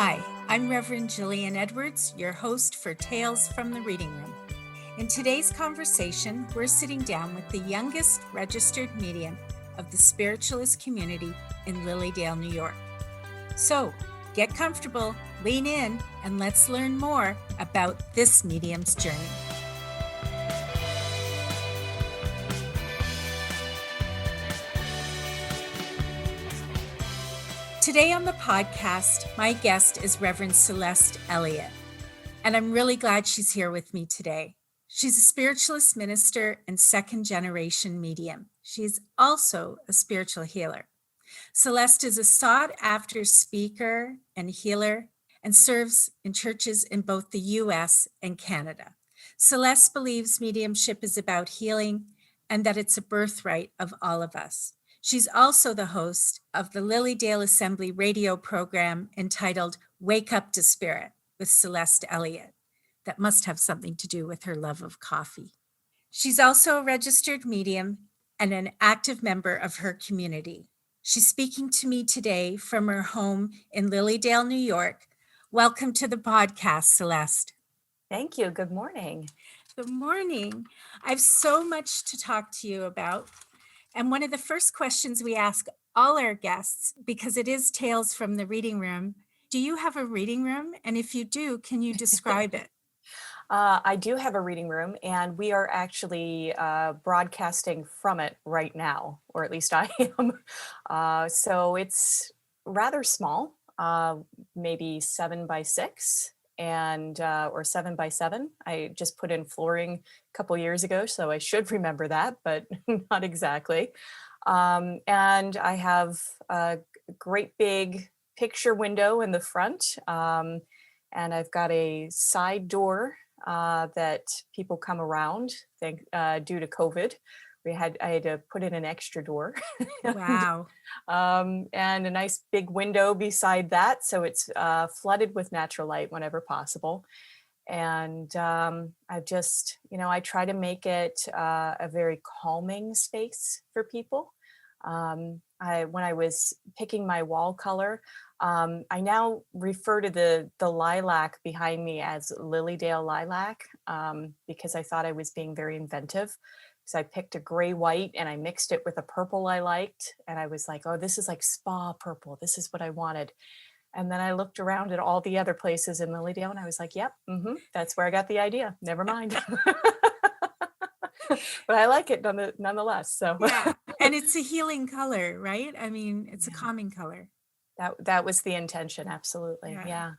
Hi, I'm Reverend Jillian Edwards, your host for Tales from the Reading Room. In today's conversation, we're sitting down with the youngest registered medium of the spiritualist community in Lilydale, New York. So, get comfortable, lean in, and let's learn more about this medium's journey. Today on the podcast, my guest is Reverend Celeste Elliott, and I'm really glad she's here with me today. She's a spiritualist minister and second-generation medium. She's also a spiritual healer. Celeste is a sought-after speaker and healer and serves in churches in both the U.S. and Canada. Celeste believes mediumship is about healing and that it's a birthright of all of us. She's also the host of the Lilydale Assembly radio program entitled Wake Up to Spirit with Celeste Elliott. That must have something to do with her love of coffee. She's also a registered medium and an active member of her community. She's speaking to me today from her home in Lilydale, New York. Welcome to the podcast, Celeste. Thank you. Good morning. Good morning. I have so much to talk to you about. And one of the first questions we ask all our guests, because it is Tales from the Reading Room, do you have a reading room? And if you do, can you describe it? I do have a reading room, and we are actually broadcasting from it right now, or at least I am. So it's rather small, maybe 7x6 and or 7x7. I just put in flooring a couple years ago, so I should remember that, but not exactly. And I have a great big picture window in the front, and I've got a side door that people come around. Due to COVID, I had to put in an extra door. Wow. And a nice big window beside that, so it's flooded with natural light whenever possible. And I've just, I try to make it a very calming space for people. When I was picking my wall color, I now refer to the lilac behind me as Lilydale lilac, because I thought I was being very inventive. So I picked a gray white and I mixed it with a purple I liked. And I was like, oh, this is like spa purple. This is what I wanted. And then I looked around at all the other places in Lilydale and I was like, yep, that's where I got the idea. Never mind. But I like it nonetheless. So yeah, and it's a healing color, right? I mean, it's a Yeah. calming color. That was the intention. Absolutely. Yeah.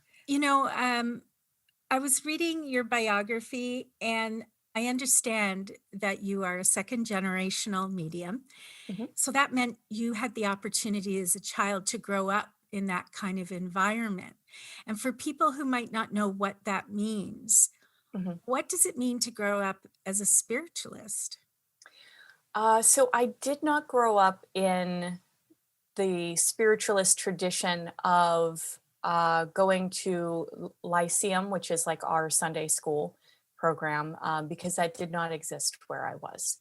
I was reading your biography and I understand that you are a second generational medium. Mhm. So that meant you had the opportunity as a child to grow up in that kind of environment. And for people who might not know what that means, Mhm. what does it mean to grow up as a spiritualist? So I did not grow up in the spiritualist tradition of going to Lyceum, which is like our Sunday school program, because that did not exist where I was.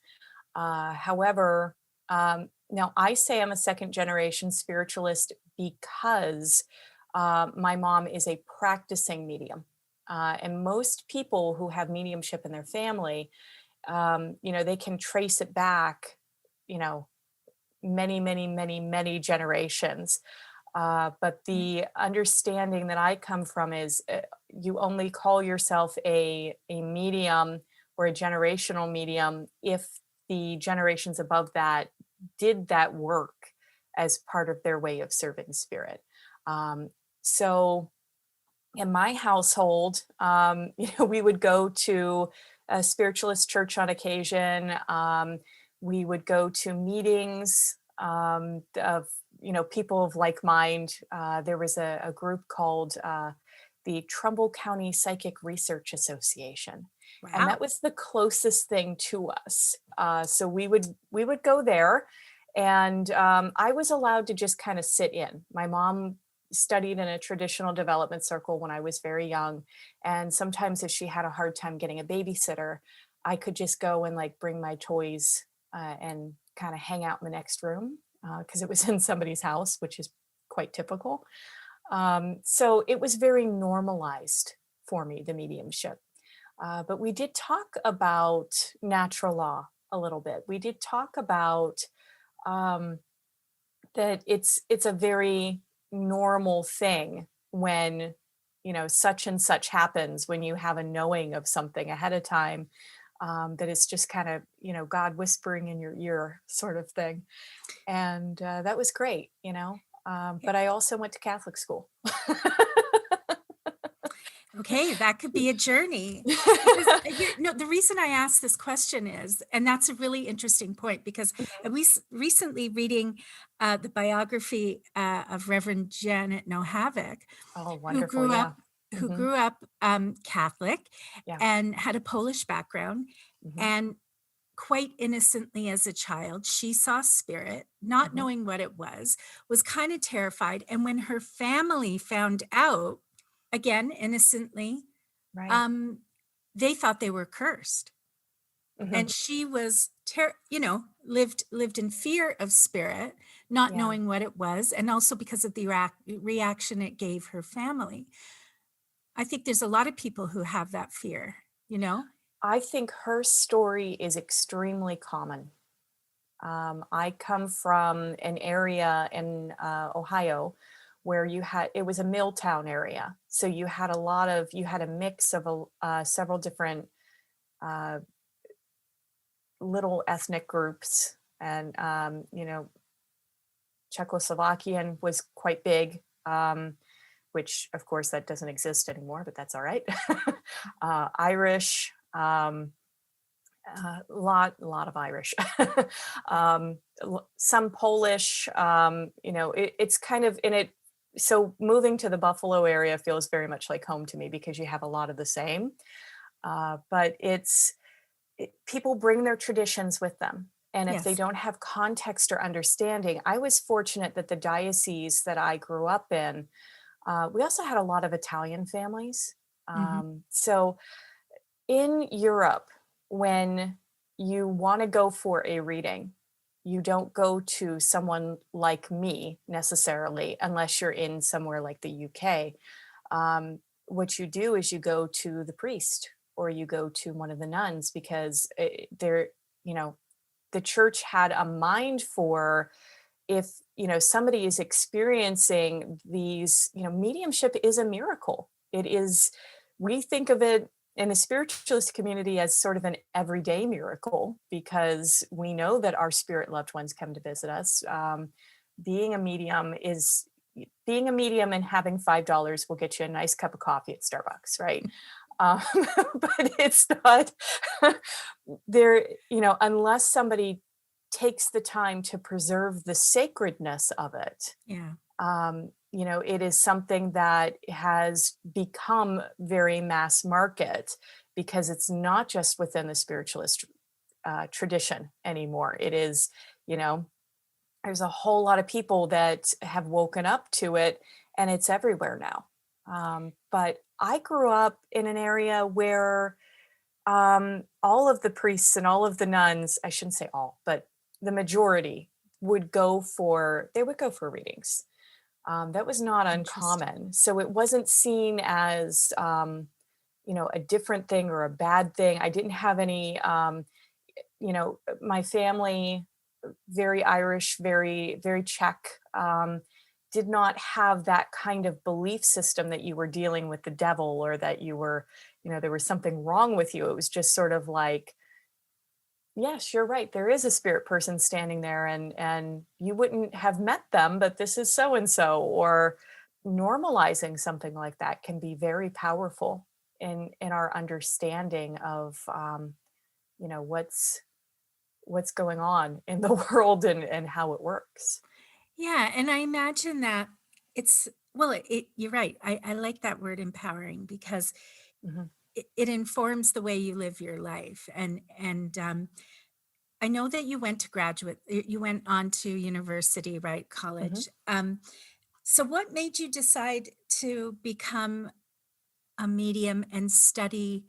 However, now I say I'm a second generation spiritualist because my mom is a practicing medium. And most people who have mediumship in their family, they can trace it back, you know, many, many, many, many generations. But the understanding that I come from is you only call yourself a medium or a generational medium if the generations above that did that work as part of their way of serving spirit. So in my household, we would go to a spiritualist church on occasion. We would go to meetings of people of like mind. There was a group called the Trumbull County Psychic Research Association, and Wow. that was the closest thing to us. So we would go there, and I was allowed to just kind of sit in. My mom studied in a traditional development circle when I was very young, and sometimes if she had a hard time getting a babysitter, I could just go and like bring my toys and kind of hang out in the next room because it was in somebody's house, which is quite typical. So it was very normalized for me, the mediumship. But we did talk about natural law a little bit. We did talk about um, that it's a very normal thing when such and such happens, when you have a knowing of something ahead of time, that it's just kind of God whispering in your ear sort of thing. And that was great. But I also went to Catholic school. Okay, that could be a journey. Because no, the reason I asked this question is, and that's a really interesting point, because I was recently reading the biography of Reverend Janet Nohavik, Oh, who wonderful. grew up Yeah. Hmm. Catholic Yeah. and had a Polish background. Hmm. And quite innocently as a child, she saw spirit, not Hmm. knowing what it was kind of terrified. And when her family found out, again, innocently, Right. um, they thought they were cursed. Hmm. And she was, lived in fear of spirit, not Yeah. knowing what it was, and also because of the reaction it gave her family. I think there's a lot of people who have that fear. I think her story is extremely common. I come from an area in Ohio where it was a mill town area. So you had a mix of several different uh, little ethnic groups. And, Czechoslovakian was quite big, which of course that doesn't exist anymore, but that's all right. Irish, lot of Irish, some Polish. It's kind of in it. So moving to the Buffalo area feels very much like home to me because you have a lot of the same. But people bring their traditions with them. And if they Yes. don't have context or understanding, I was fortunate that the diocese that I grew up in, we also had a lot of Italian families. Hmm. So in Europe, when you want to go for a reading, you don't go to someone like me necessarily, unless you're in somewhere like the UK. What you do is you go to the priest or you go to one of the nuns because you know, the church had a mind for if somebody is experiencing these, mediumship is a miracle. It is, we think of it in the spiritualist community as sort of an everyday miracle because we know that our spirit loved ones come to visit us. Being a medium is being a medium and having $5 will get you a nice cup of coffee at Starbucks, right? um, but it's not there, unless somebody takes the time to preserve the sacredness of it. Yeah. It is something that has become very mass market because it's not just within the spiritualist tradition anymore. It is, you know, there's a whole lot of people that have woken up to it and it's everywhere now. But I grew up in an area where all of the priests and all of the nuns, I shouldn't say all, but the majority they would go for readings. That was not Interesting. uncommon. So it wasn't seen as, a different thing or a bad thing. I didn't have any, my family, very Irish, very, very Czech, did not have that kind of belief system that you were dealing with the devil or that you were, there was something wrong with you. It was just sort of like, yes, you're right. There is a spirit person standing there and you wouldn't have met them, but this is so and so. Or normalizing something like that can be very powerful in our understanding of what's going on in the world and how it works. Yeah, and I imagine that you're right. I like that word empowering because Mhm, it informs the way you live your life. And I know that you went on to university, right? mhm. College. So what made you decide to become a medium and study?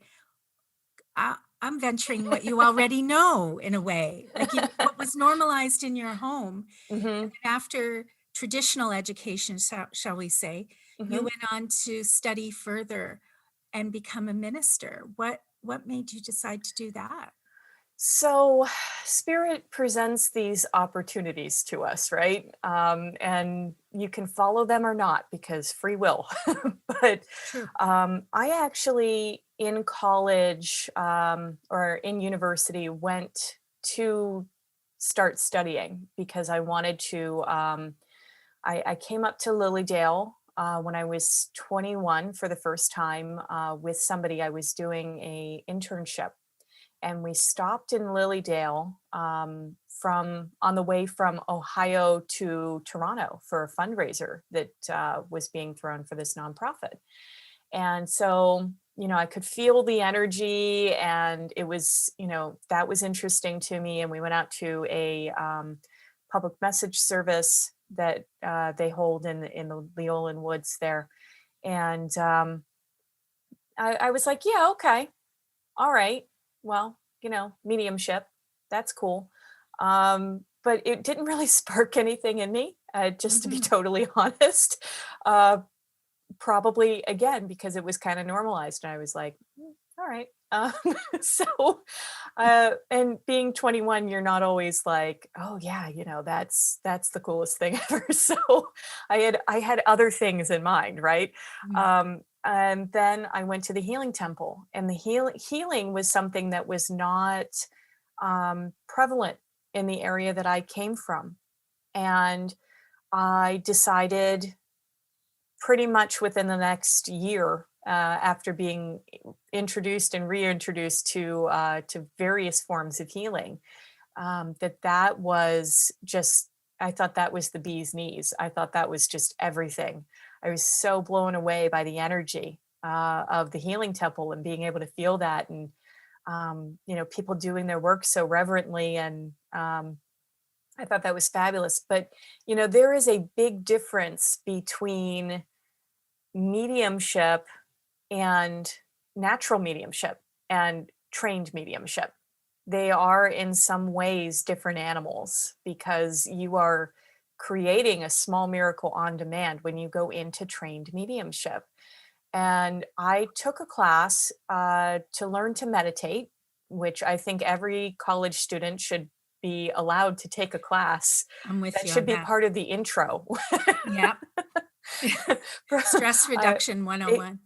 I'm venturing what you already know in a way, like what was normalized in your home. Mhm. After traditional education, shall we say, You Mhm. went on to study further and become a minister. What made you decide to do that? So, spirit presents these opportunities to us, right? And you can follow them or not because free will. But True. I actually, in college or in university, went to start studying because I wanted to. I came up to Lilydale when I was 21 for the first time with somebody. I was doing a internship, and we stopped in Lilydale from on the way from Ohio to Toronto for a fundraiser that was being thrown for this nonprofit. And so, I could feel the energy, and it was, that was interesting to me. And we went out to a public message service that they hold in the Leolin Woods there. And I was like, yeah, okay, all right, well, mediumship, that's cool. But it didn't really spark anything in me, just to be Mhm. totally honest. Uh, Probably again because it was kind of normalized, and I was like, all right. So, and being 21, you're not always like, oh yeah, that's the coolest thing ever. So, I had other things in mind, right? Mm. And then I went to the healing temple, and the healing was something that was not prevalent in the area that I came from, and I decided pretty much within the next year, after being introduced and reintroduced to various forms of healing, that was just. I thought that was the bee's knees. I thought that was just everything. I was so blown away by the energy of the healing temple and being able to feel that, and people doing their work so reverently, and I thought that was fabulous. But there is a big difference between mediumship and natural mediumship and trained mediumship. They are in some ways different animals because you are creating a small miracle on demand when you go into trained mediumship. And I took a class to learn to meditate, which I think every college student should be allowed to take a class. I'm with That you should on be that. part of the intro. Yep. Stress uh, reduction it, 101.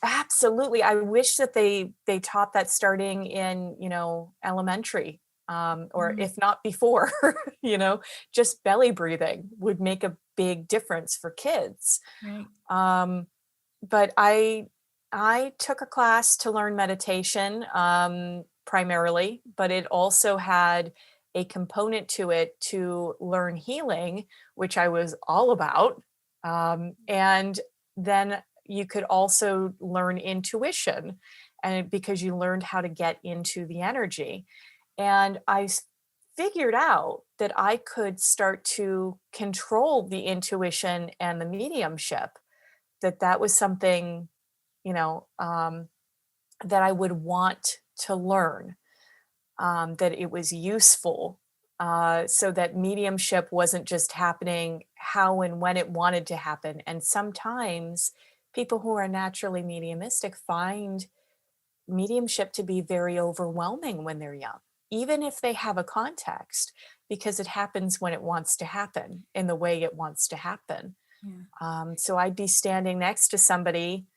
Absolutely. I wish that they taught that starting in, elementary, or Mm, if not before, you know, just belly breathing would make a big difference for kids. right. Um, but I took a class to learn meditation, primarily, but it also had a component to it to learn healing, which I was all about. And then you could also learn intuition, and because you learned how to get into the energy. And figured out that I could start to control the intuition and the mediumship, that was something, you know, um, that I would want to learn, that it was useful, so that mediumship wasn't just happening how and when it wanted to happen. And sometimes people who are naturally mediumistic find mediumship to be very overwhelming when they're young, even if they have a context, because it happens when it wants to happen in the way it wants to happen. Yeah. So I'd be standing next to somebody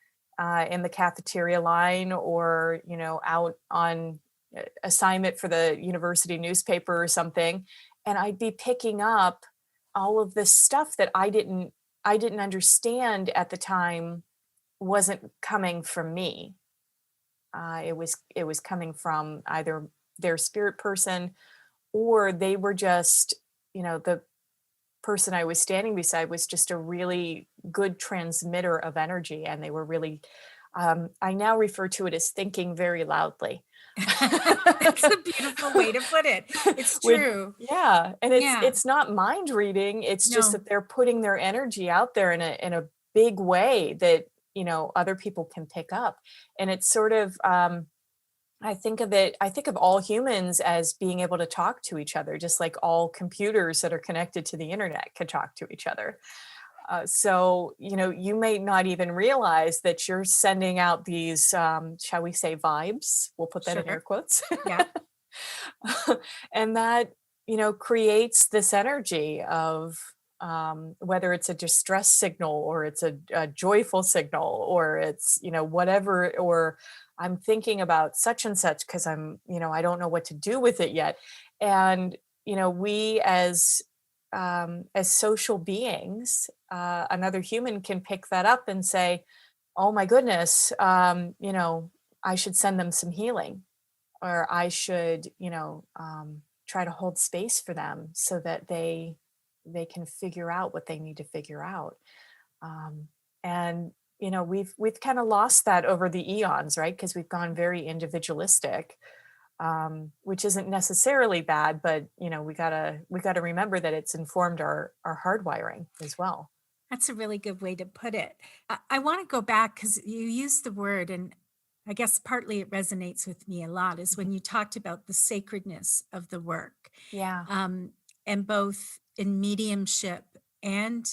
in the cafeteria line, or out on assignment for the university newspaper or something, and I'd be picking up all of this stuff that I didn't understand at the time wasn't coming from me. It was coming from either their spirit person, or they were just, the person I was standing beside was just a really good transmitter of energy, and they were really, I now refer to it as thinking very loudly. That's a beautiful way to put it. It's With true. Yeah, and it's Yeah. it's not mind reading, it's just No. that they're putting their energy out there in a big way that, other people can pick up. And it's sort of, I think of all humans as being able to talk to each other, just like all computers that are connected to the internet could talk to each other. So, you may not even realize that you're sending out these, shall we say, vibes. We'll put that in air Sure. quotes. Yeah. And that, creates this energy of whether it's a distress signal or it's a joyful signal or it's, whatever, or I'm thinking about such and such because I don't know what to do with it yet. And, we as social beings, another human can pick that up and say, oh my goodness, I should send them some healing, or I should, try to hold space for them so that they can figure out what they need to figure out. Um, and we've kind of lost that over the eons, right? Because we've gone very individualistic, which isn't necessarily bad, but we gotta remember that it's informed our hardwiring as well. That's a really good way to put it. I want to go back because you used the word, and I guess partly it resonates with me a lot, is Mhm. when you talked about the sacredness of the work, Yeah. um, and both in mediumship and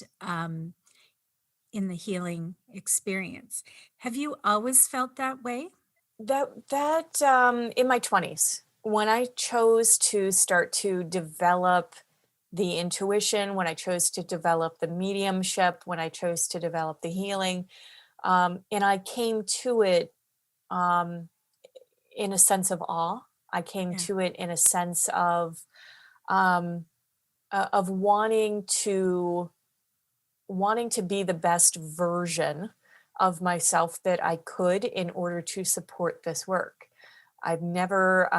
in the healing experience. Have you always felt that way? That in my 20s, when I chose to start to develop the intuition, when I chose to develop the mediumship, when I chose to develop the healing, and I came to it um, in a sense of awe. I came Yeah, to it in a sense um, of wanting to be the best version of myself that I could in order to support this work. I've never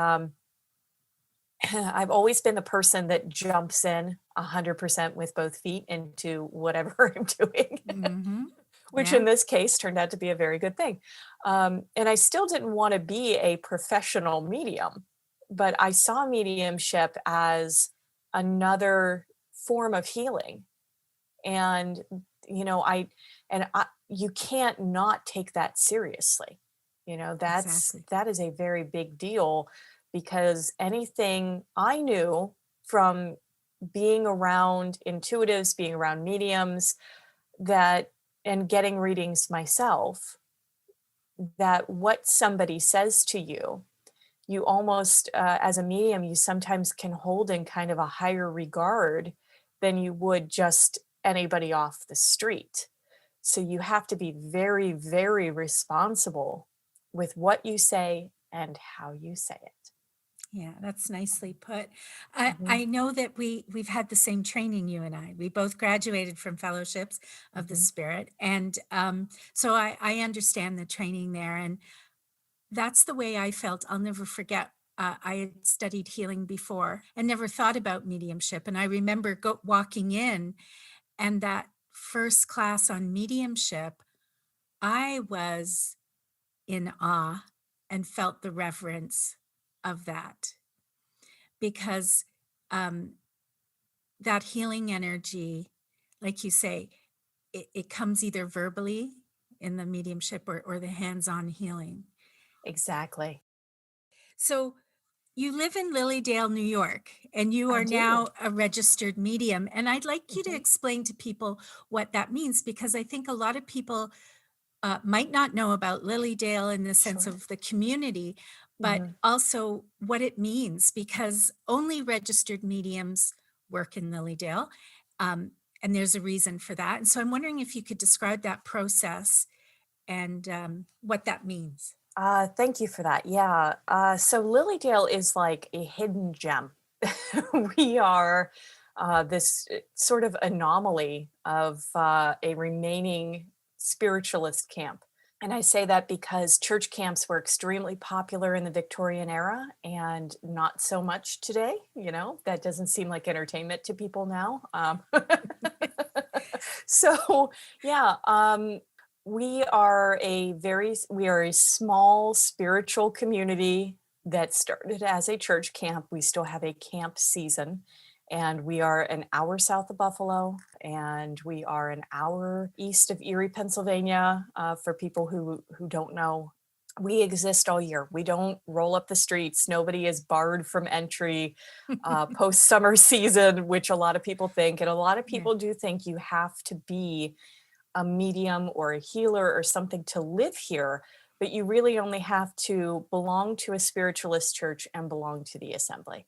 I've always been the person that jumps in 100% with both feet into whatever I'm doing, hmm, which yeah, in this case turned out to be a very good thing. And I still didn't want to be a professional medium, but I saw mediumship as another form of healing. And, you can't not take that seriously. exactly. That is a very big deal because anything I knew from being around intuitives, being around mediums, that and getting readings myself, that what somebody says to you, you almost, as a medium, you sometimes can hold in kind of a higher regard than you would just anybody off the street. So you have to be very, very responsible with what you say and how you say it. Yeah, that's nicely put. I Mhm, I know that we've had the same training, you and I. We both graduated from fellowships of the mhm. spirit, and so I understand the training there, and that's the way I felt. I'll never forget. I had studied healing before and never thought about mediumship, and I remember walking in, and that first class on mediumship, I was in awe and felt the reverence of that because um, that healing energy, like you say, it comes either verbally in the mediumship or the hands-on healing. Exactly. So you live in Lilydale, New York, and you I are do. now a registered medium. And I'd like you to Mhm, explain to people what that means, because I think a lot of people might not know about Lilydale in the sense sure. of the community, but Mhm. also what it means, because only registered mediums work in Lilydale. Um, and there's a reason for that. And so I'm wondering if you could describe that process and what that means. Thank you for that. Yeah. So Lilydale is like a hidden gem. We are this sort of anomaly of a remaining spiritualist camp. And I say that because church camps were extremely popular in the Victorian era and not so much today. That doesn't seem like entertainment to people now. So, yeah, we are a small spiritual community that started as a church camp. We still have a camp season, and we are an hour south of Buffalo, and we are an hour east of Erie, Pennsylvania. For people who don't know, We exist all year. We don't roll up the streets. Nobody is barred from entry post summer season, which a lot of people think. And a lot of Yeah. people do think you have to be a medium or a healer or something to live here. But you really only have to belong to a spiritualist church and belong to the assembly.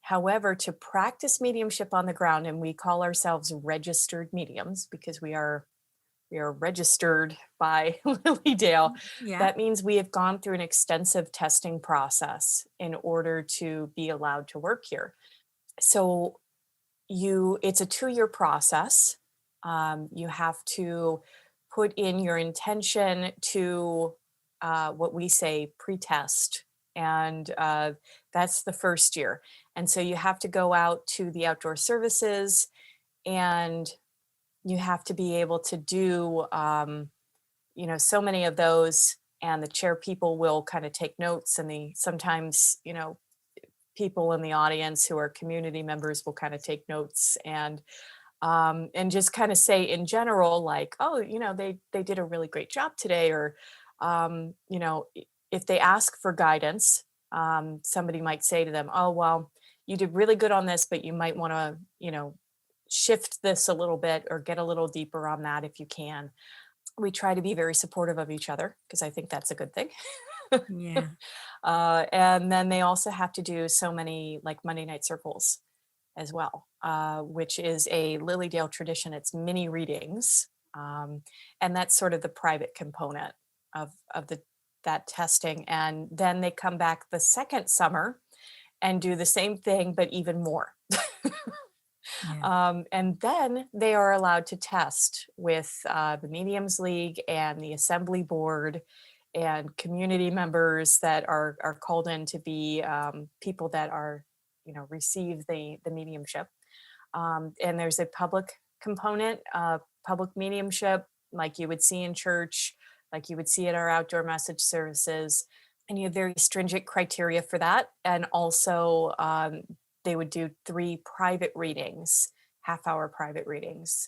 However, to practice mediumship on the ground, and we call ourselves registered mediums because we are registered by Lilydale. Yeah. That means we have gone through an extensive testing process in order to be allowed to work here. So it's a 2-year process. You have to put in your intention to what we say pre-test, and that's the first year. And so you have to go out to the outdoor services, and you have to be able to do so many of those, and the chair people will kind of take notes, and the sometimes people in the audience who are community members will kind of take notes, and just kind of say in general, like, oh, they did a really great job today, or if they ask for guidance, somebody might say to them, oh, well, you did really good on this, but you might want to shift this a little bit or get a little deeper on that if you can. We try to be very supportive of each other because I think that's a good thing. Yeah. And then they also have to do so many like Monday night circles as well, which is a Lilydale tradition. It's mini readings, and that's sort of the private component of that testing. And then they come back the second summer and do the same thing, but even more. Yeah. And then they are allowed to test with the Mediums League and the Assembly Board and community members that are called in to be people that are, receive the mediumship. And there's a public component, public mediumship, like you would see in church, like you would see at our outdoor message services. And you have very stringent criteria for that. And also, they would do 3 private readings, half-hour private readings,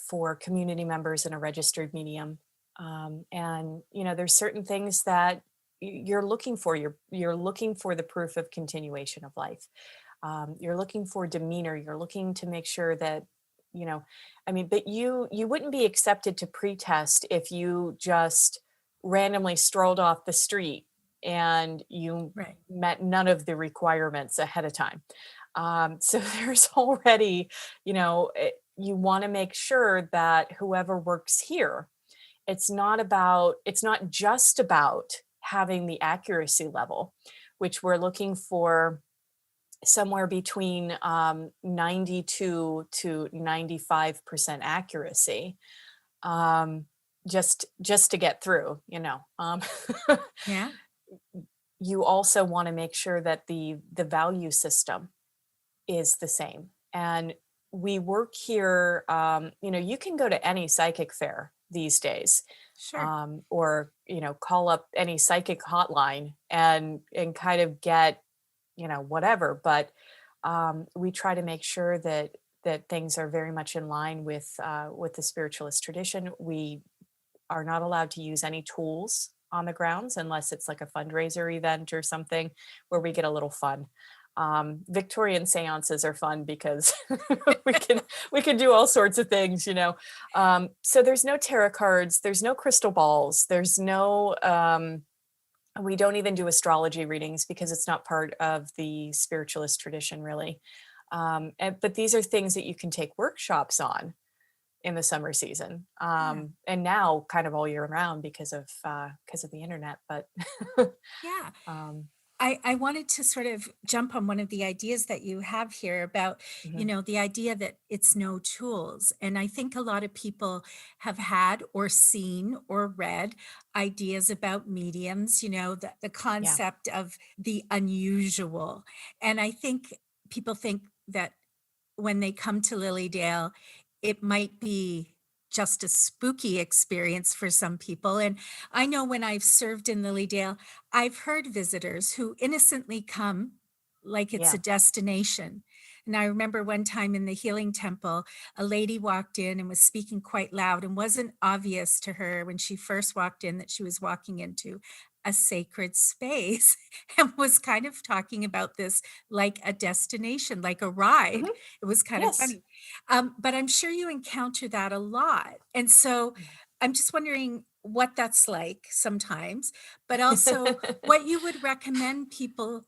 for community members and a registered medium. And there's certain things that you're looking for. You're looking for the proof of continuation of life. You're looking for demeanor. You're looking to make sure that you know. I mean, but you wouldn't be accepted to pretest if you just randomly strolled off the street and you Right. met none of the requirements ahead of time. So there's already, you want to make sure that whoever works here, it's not just about having the accuracy level, which we're looking for somewhere between 92 to 95% accuracy, just to get through. Yeah. You also want to make sure that the value system is the same. And we work here, you can go to any psychic fair these days, Sure. or call up any psychic hotline and kind of get whatever. But we try to make sure that things are very much in line with the spiritualist tradition. We are not allowed to use any tools on the grounds unless it's like a fundraiser event or something where we get a little fun. Victorian seances are fun because we can we can do all sorts of things. So there's no tarot cards, there's no crystal balls, there's no we don't even do astrology readings because it's not part of the spiritualist tradition, really. But these are things that you can take workshops on in the summer season, Yeah. and now kind of all year round because of the internet. But Yeah. um, I wanted to sort of jump on one of the ideas that you have here about, mhm, the idea that it's no tools. And I think a lot of people have had or seen or read ideas about mediums, the yeah, concept of the unusual. And I think people think that when they come to Lilydale, it might be just a spooky experience for some people. And I know when I've served in Lilydale, I've heard visitors who innocently come like it's a yeah, destination. And I remember one time in the healing temple, a lady walked in and was speaking quite loud, and wasn't obvious to her when she first walked in that she was walking into a sacred space, and was kind of talking about this like a destination, like a ride. Mhm. It was kind of Yes. funny. But I'm sure you encounter that a lot. And so I'm just wondering what that's like sometimes, but also what you would recommend people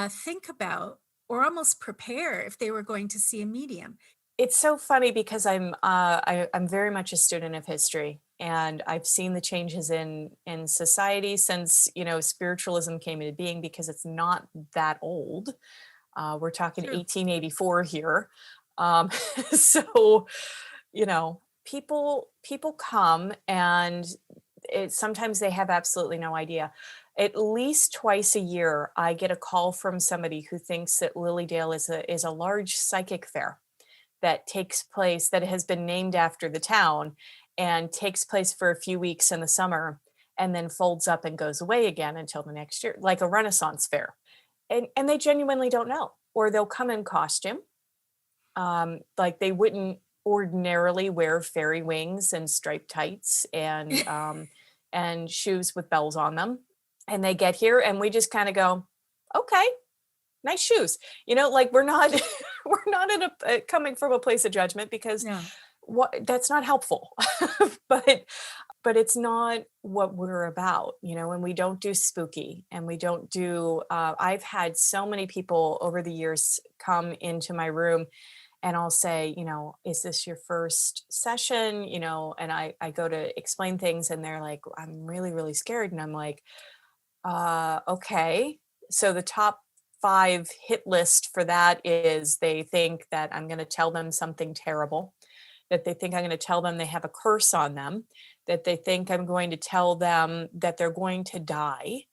think about or almost prepare if they were going to see a medium. It's so funny because I'm very much a student of history, and I've seen the changes in society since, spiritualism came into being, because it's not that old. We're talking True. 1884 here. Um, so, people come, and sometimes they have absolutely no idea. At least twice a year, I get a call from somebody who thinks that Lilydale is a large psychic fair that takes place, that has been named after the town, and takes place for a few weeks in the summer, and then folds up and goes away again until the next year, like a Renaissance fair. And they genuinely don't know. Or they'll come in costume, like they wouldn't ordinarily wear fairy wings and striped tights and shoes with bells on them. And they get here, and we just kind of go, okay, nice shoes. Like we're not we're not coming from a place of judgment, because No. that's not helpful. but but it's not what we're about, and we don't do spooky, and we don't do I've had so many people over the years come into my room, and I'll say, is this your first session? And I go to explain things, and they're like, I'm really, really scared. And I'm like, okay. So the top 5 hit list for that is, they think that I'm going to tell them something terrible, that they think I'm going to tell them they have a curse on them, that they think I'm going to tell them that they're going to die.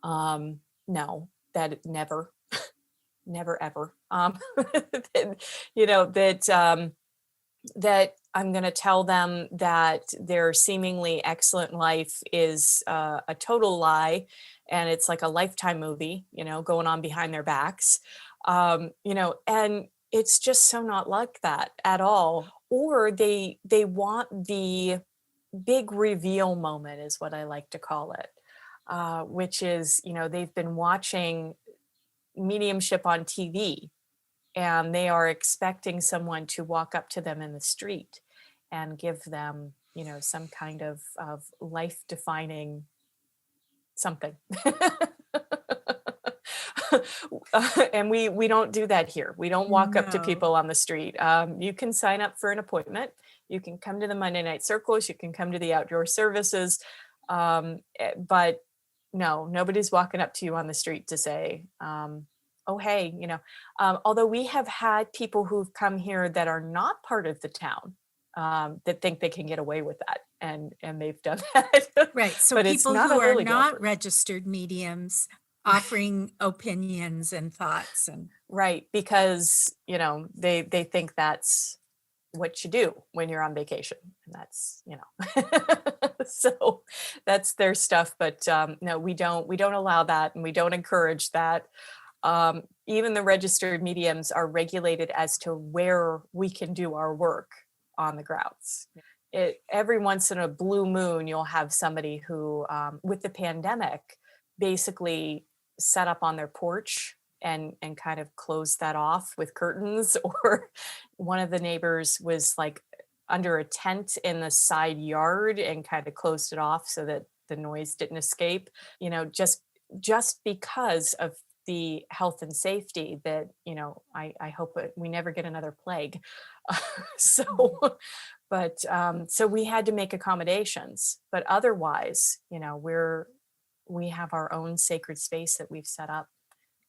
No, that never, never ever. That, that I'm going to tell them that their seemingly excellent life is a total lie, and it's like a Lifetime movie, going on behind their backs. And it's just so not like that at all. Or they want the big reveal moment, is what I like to call it, which is, they've been watching mediumship on TV, and they are expecting someone to walk up to them in the street and give them, some kind of life defining something. And we don't do that here. We don't walk up to No. people on the street. You can sign up for an appointment. You can come to the Monday night circles. You can come to the outdoor services. But no, nobody's walking up to you on the street to say, oh, hey, although we have had people who've come here that are not part of the town, that think they can get away with that. And they've done that. Right. So But it's people not a who are Lilydale not person. registered mediums offering opinions and thoughts and Right, because, they think that's what you do when you're on vacation, and that's, so that's their stuff. But no, we don't allow that, and we don't encourage that. Even the registered mediums are regulated as to where we can do our work on the grounds. Every once in a blue moon, you'll have somebody who, with the pandemic, basically set up on their porch and kind of closed that off with curtains. Or one of the neighbors was like under a tent in the side yard and kind of closed it off so that the noise didn't escape, just because of the health and safety, that, I hope we never get another plague. So but so we had to make accommodations, but otherwise, we have our own sacred space that we've set up.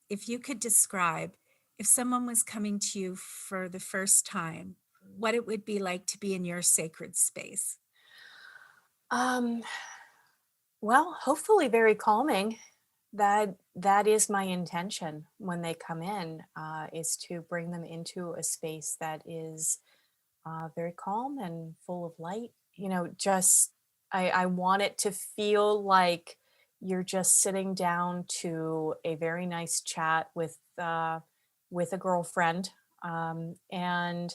if you could describe if someone was coming to you for the first time, what it would be like to be in your sacred space. um well, hopefully very calming. That is my intention when they come in, is to bring them into a space that is very calm and full of light. Just I want it to feel like you're just sitting down to a very nice chat with a girlfriend, And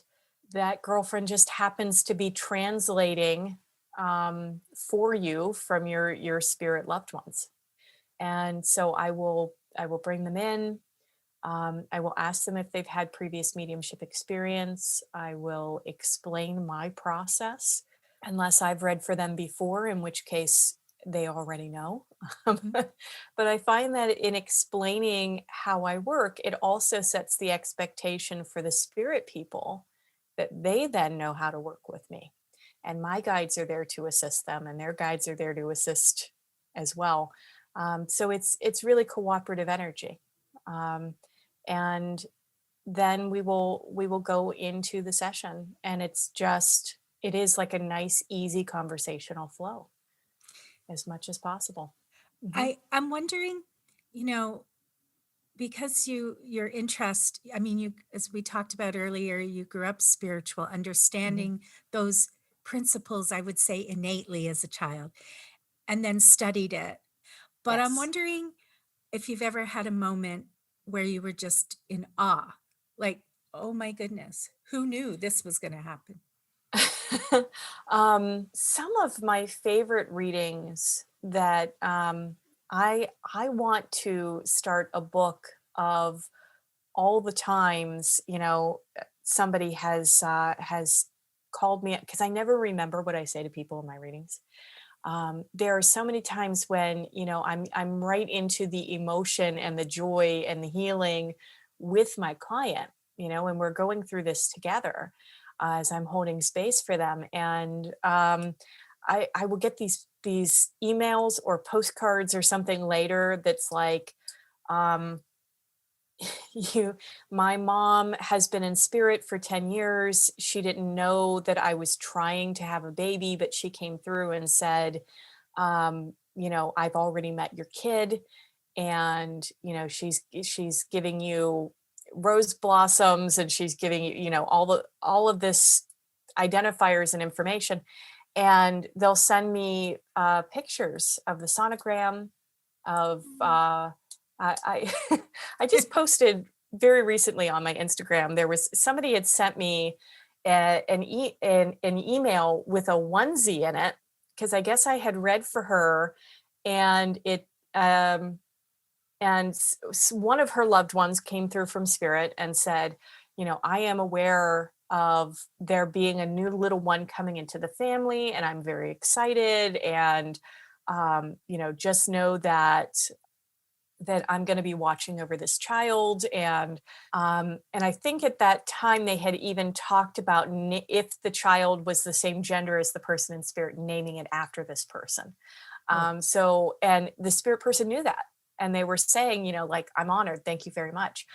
that girlfriend just happens to be translating for you from your spirit loved ones. And so I will bring them in. I will ask them if they've had previous mediumship experience. I will explain my process, unless I've read for them before, in which case they already know. Mhm. But I find that in explaining how I work, it also sets the expectation for the spirit people that they then know how to work with me. And my guides are there to assist them, and their guides are there to assist as well. So it's really cooperative energy. Um, and then we will go into the session, and it is like a nice easy conversational flow as much as possible. Mhm. I'm wondering, you know, because your interest, I mean, you, as we talked about earlier, you grew up spiritual, Mhm. understanding those principles, I would say innately as a child, and then studied it. But I'm Yes. wondering if you've ever had a moment where you were just in awe, like, oh my goodness, who knew this was going to happen? Some of my favorite readings that I want to start a book of all the times, somebody has called me, because I never remember what I say to people in my readings. There are so many times when I'm right into the emotion and the joy and the healing with my client, and we're going through this together, as I'm holding space for them. And I will get these emails or postcards or something later that's like, um, you my mom has been in spirit for 10 years. She didn't know that I was trying to have a baby, but she came through and said, I've already met your kid, and she's giving you rose blossoms, and she's giving you, all of this identifiers and information. And they'll send me pictures of the sonogram of I I just posted very recently on my Instagram. There was somebody had sent me an email with a onesie in it, because I guess I had read for her, and um one of her loved ones came through from spirit and said, I am aware of there being a new little one coming into the family, and I'm very excited, and just know that I'm going to be watching over this child. And I think at that time they had even talked about, if the child was the same gender as the person in spirit, naming it after this person. Oh, So, and the spirit person knew that, and they were saying, like, I'm honored, thank you very much.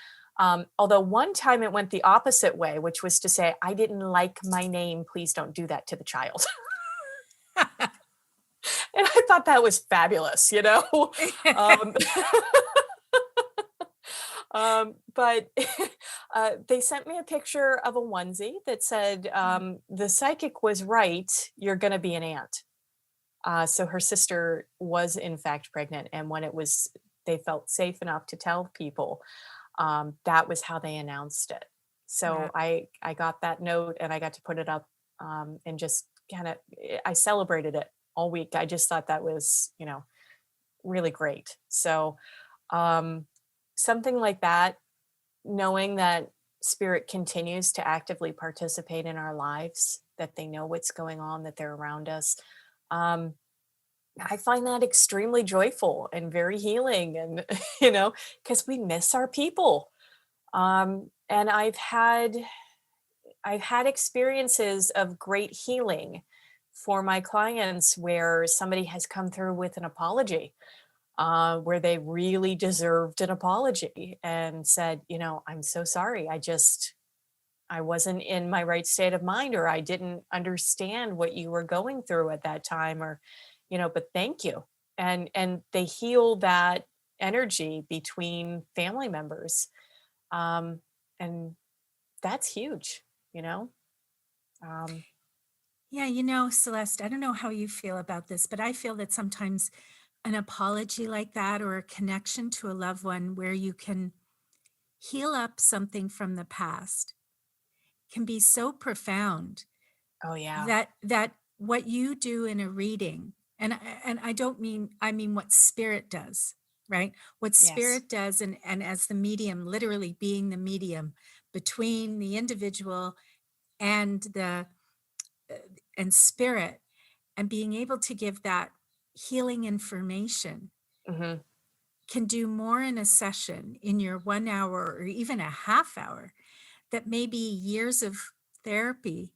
Although one time it went the opposite way, which was to say, I didn't like my name, please don't do that to the child. And I thought that was fabulous. um, but they sent me a picture of a onesie that said, the psychic was right, you're going to be an aunt. So her sister was in fact pregnant, and when they felt safe enough to tell people, that was how they announced it. wow. So I got that note, and I got to put it up, and just kind of I celebrated it all week. I just thought that was really great. So um, something like that, knowing that spirit continues to actively participate in our lives, that they know what's going on, that they're around us. Um, I find that extremely joyful and very healing, and because we miss our people. And I've had experiences of great healing for my clients, where somebody has come through with an apology, where they really deserved an apology, and said, I'm so sorry. I wasn't in my right state of mind, or I didn't understand what you were going through at that time, or, but thank you. And they heal that energy between family members. Um, and that's huge, you know? Um, Yeah, Celeste, I don't know how you feel about this, but I feel that sometimes an apology like that, or a connection to a loved one where you can heal up something from the past, can be so profound Oh yeah. that what you do in a reading, and I don't mean, I mean what spirit does, right? What Yes. spirit does, and as the medium, literally being the medium between the individual and the uh, and spirit, and being able to give that healing information Hmm. can do more in a session in your 1 hour or even a half hour that maybe years of therapy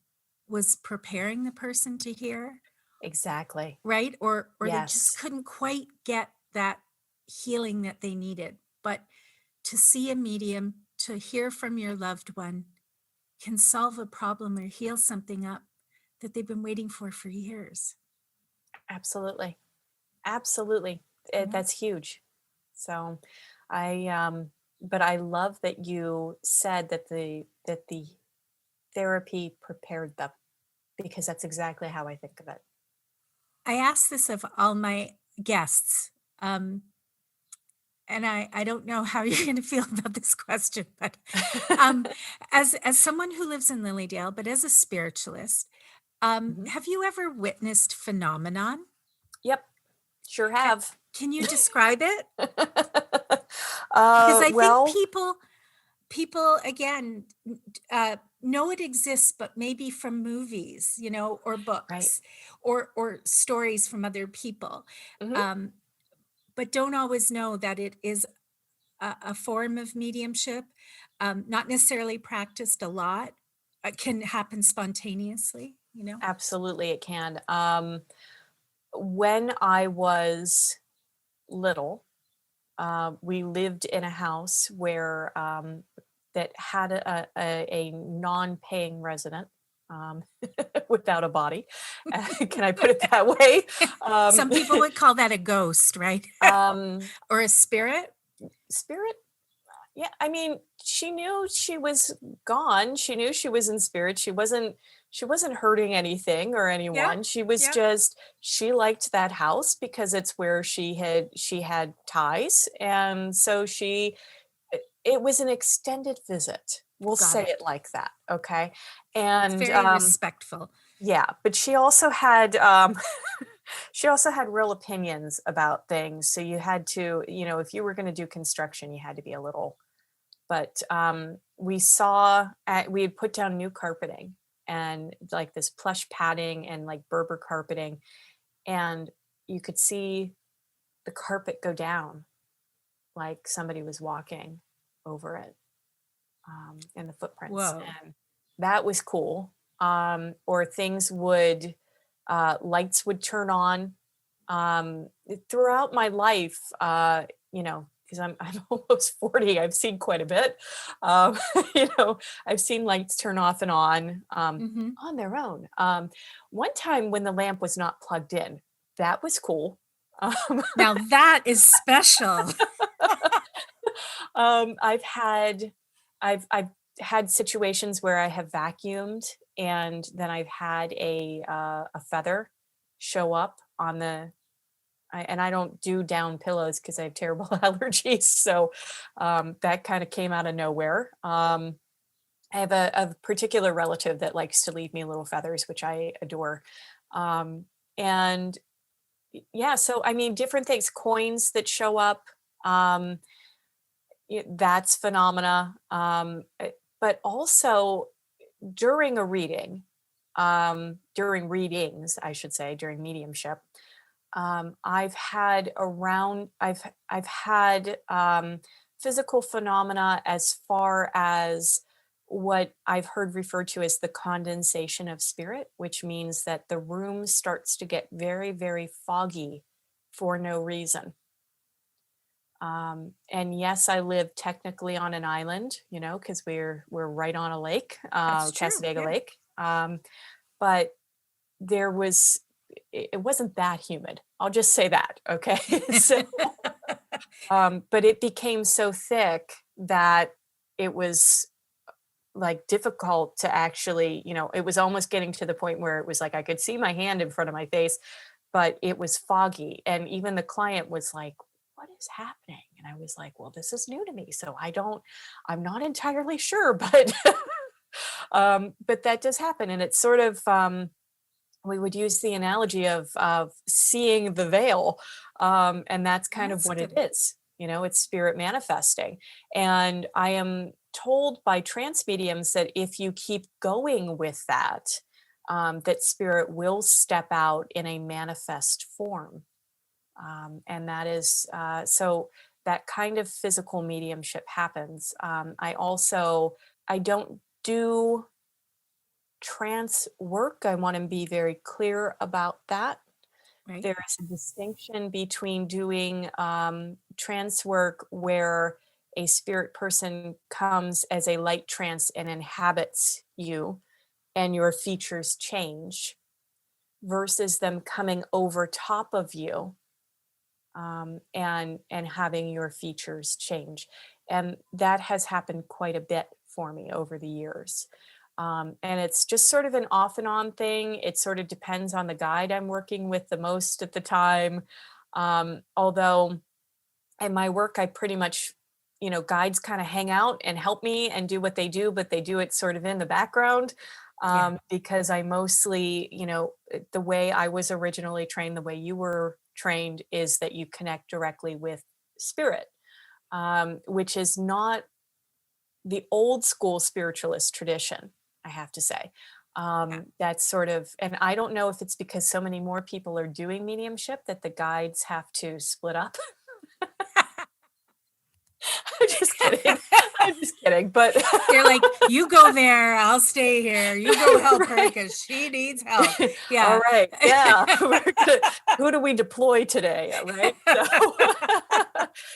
was preparing the person to hear, Exactly. right? Or they just Yes. couldn't quite get that healing that they needed. But to see a medium, to hear from your loved one, can solve a problem or heal something up that they've been waiting for years. Absolutely. Absolutely. Yeah. That's huge. So but I love that you said that the therapy prepared them, because that's exactly how I think of it. I ask this of all my guests. Um, and I don't know how you're going to feel about this question, but um, as someone who lives in Lilydale, but as a spiritualist, Mhm. have you ever witnessed phenomenon? Yep, sure Uh, have. Can you describe it? Because I think Well, people again know it exists, but maybe from movies, or right. books, or stories from other people, Hmm. um, but don't always know that it is a form of mediumship, not necessarily practiced a lot. It can happen spontaneously. Absolutely, it can. When I was little, we lived in a house where that had a non-paying resident, um, without a body. Can I put it that way? Um, Some people would call that a ghost, right? um, Or a spirit. spirit. Yeah, I mean, she knew she was gone. She knew she was in spirit. She wasn't hurting anything or Yeah, anyone. She was yeah, just she liked that house because it's where she had ties. And so it was an extended visit. We'll got say it. it like that, okay? It's And very respectful. yeah, but she also had she also had real opinions about things. So you had to, if you were going to do construction, you had to be a little. But we had put down new carpeting and like this plush padding and like Berber carpeting, and you could see the carpet go down like somebody was walking over it, and the footprints, Whoa. and that was cool. Or things would lights would turn on throughout my life. Because I'm almost 40, I've seen quite a bit. Um, I've seen lights turn off and Hmm. on their own. One time when the lamp was not plugged in, that was cool. Um, Now that is special. I've had I've had situations where I have vacuumed, and then I've had a feather show up on and I don't do down pillows because I have terrible allergies. So that kind of came out of nowhere. I have a particular relative that likes to leave me little feathers, which I adore. And yeah, so I mean, different things, coins that show up. Um, that's phenomena. But also during a reading, during readings, I should say, during mediumship, I've had physical phenomena as far as what I've heard referred to as the condensation of spirit, which means that the room starts to get very, very foggy for no reason. And yes, I live technically on an island, because we're right on a lake, That's true. Casadega Yeah. Lake. But there was it wasn't that humid. I'll just say that, okay? So, but it became so thick that it was like difficult to actually, it was almost getting to the point where it was like I could see my hand in front of my face, but it was foggy. And even the client was like, "What is happening?" And I was like, "Well, this is new to me. So I'm not entirely sure, but But that does happen. And it's sort of, we would use the analogy of seeing the veil. And that's kind of That's what it good. is. It's spirit manifesting. And I am told by trance mediums that if you keep going with that, that spirit will step out in a manifest form. And that is so that kind of physical mediumship happens. I don't do trance work. I want to be very clear about that. Right. There is a distinction between doing trance work where a spirit person comes as a light trance and inhabits you and your features change versus them coming over top of you and having your features change. And that has happened quite a bit for me over the years. And it's just sort of an off and on thing. It sort of depends on the guide I'm working with the most at the time. Although in my work, I pretty much, guides kind of hang out and help me and do what they do, but they do it sort of in the background. Yeah. Because I mostly, the way I was originally trained, the way you were trained, is that you connect directly with spirit, which is not the old school spiritualist tradition, I have to say. Yeah. That's sort of, and I don't know if it's because so many more people are doing mediumship that the guides have to split up. I'm just kidding. I'm just kidding. But They're like, you go there, I'll stay here. You go help her right. because she needs help. All Yeah. right. Yeah. Who do we deploy today? Right.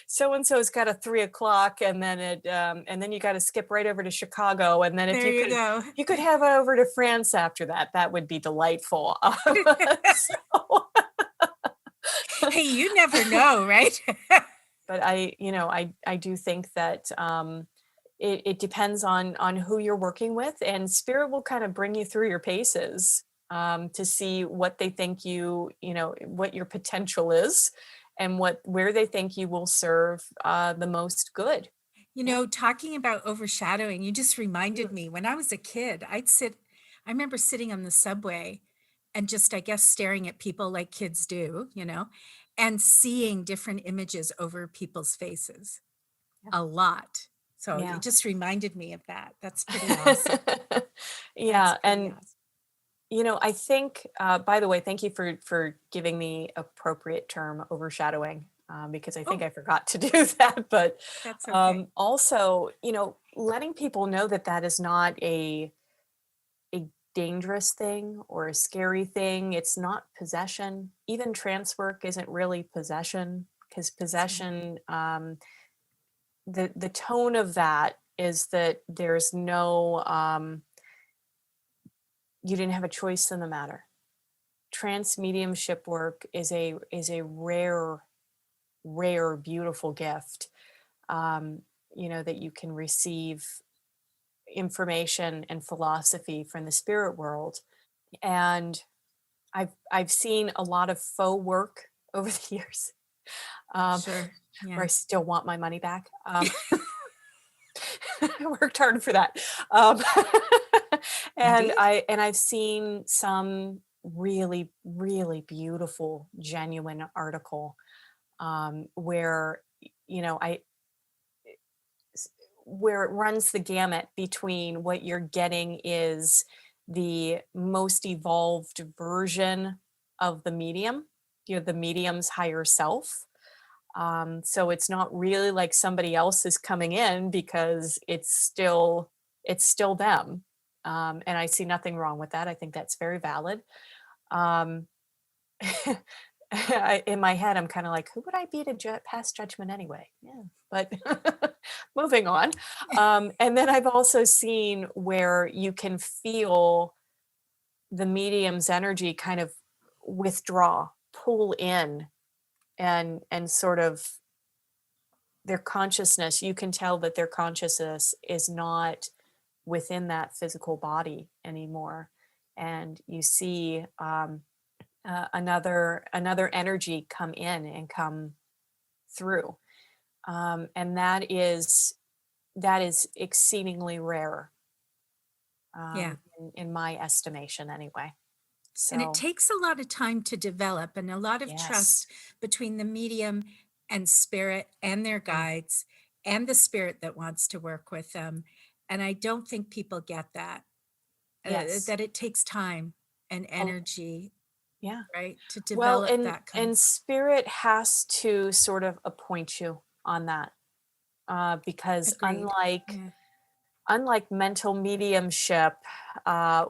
So and so's got a 3 o'clock, and then and then you got to skip right over to Chicago, and then if There you you could go. you could have over to France after that. That would be delightful. So, Hey, you never know, right? but I do think that it depends on who you're working with, and spirit will kind of bring you through your paces to see what they think what your potential is, and where they think you will serve the most good. Yeah. Talking about overshadowing, you just reminded me when I was a kid, I remember sitting on the subway and just, I guess, staring at people like kids do, and seeing different images over people's faces a lot. So it Yeah. just reminded me of that. That's pretty awesome. That's Yeah. pretty And awesome. I think, by the way, thank you for giving the appropriate term overshadowing, because I think Oh, I forgot to do that. But that's okay. also, letting people know that that is not a dangerous thing or a scary thing. It's not possession. Even trance work isn't really possession, because That's right. possession, the tone of that is that there's no, you didn't have a choice in the matter. Trance mediumship work is a rare beautiful gift, um, that you can receive information and philosophy from the spirit world. And I've seen a lot of faux work over the years, um, Sure. where Yeah. I still want my money back. I worked hard for that. Um, and Indeed. I've seen some really, really beautiful, genuine article, where I where it runs the gamut between what you're getting is the most evolved version of the medium, the medium's higher self. So it's not really like somebody else is coming in, because it's still them. And I see nothing wrong with that. I think that's very valid. Um, in my head, I'm kind of like, who would I be to pass judgment anyway? Yeah, but moving on. And then I've also seen where you can feel the medium's energy kind of withdraw, pull in, and sort of their consciousness. You can tell that their consciousness is not within that physical body anymore, and you see another energy come in and come through, and that is exceedingly rare. Yeah. in my estimation anyway. And it So, takes a lot of time to develop and a lot of yes. trust between the medium and spirit and their Mm, guides and the spirit that wants to work with them. And I don't think people get that, yes. that it takes time and Oh, energy, yeah. right, to Well, develop that kind of. and spirit has to sort of appoint you on that, because Agreed. Yeah. unlike mental mediumship,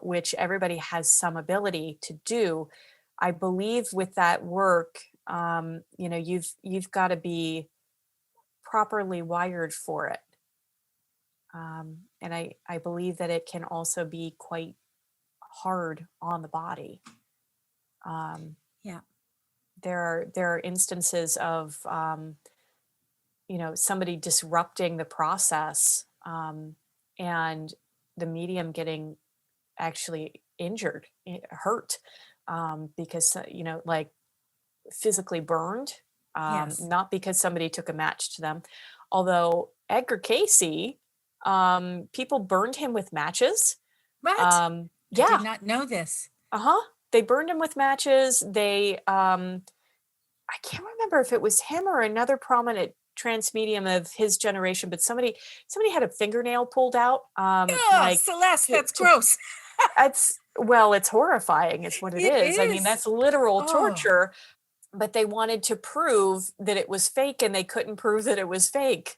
which everybody has some ability to do, I believe with that work, you've got to be properly wired for it, and I believe that it can also be quite hard on the body. Um, Yeah. there are instances of somebody disrupting the process, and the medium getting actually injured, hurt, because like physically burned, Yes. not because somebody took a match to them. Although Edgar Casey, people burned him with matches. What? I did Yeah, not know this. uh-huh. They burned him with matches. I can't remember if it was him or another prominent trans medium of his generation, but somebody had a fingernail pulled out, Oh, like Celeste, that's to gross. it's well, it's horrifying, is what it It is. I mean, is. that's literal Oh, torture, but they wanted to prove that it was fake, and they couldn't prove that it was fake,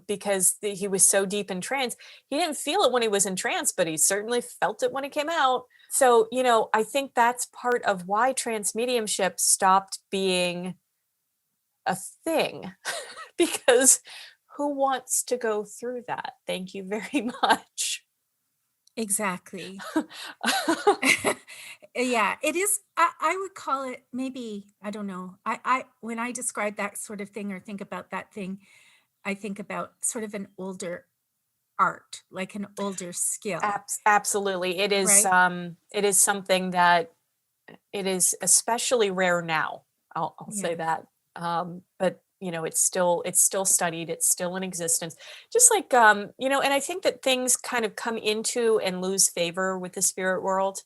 because he was so deep in trance. He didn't feel it when he was in trance, but he certainly felt it when it came out. So, I think that's part of why trance mediumship stopped being a thing, because who wants to go through that? Thank you very much. exactly. Yeah, it is. I would call it maybe, I don't know. When I describe that sort of thing or think about that thing, I think about sort of an older art, like an older skill, Absolutely. right? It is something that it is especially rare now. I'll say Yeah. that. But it's still studied, it's still in existence. Just like, and I think that things kind of come into and lose favor with the spirit world.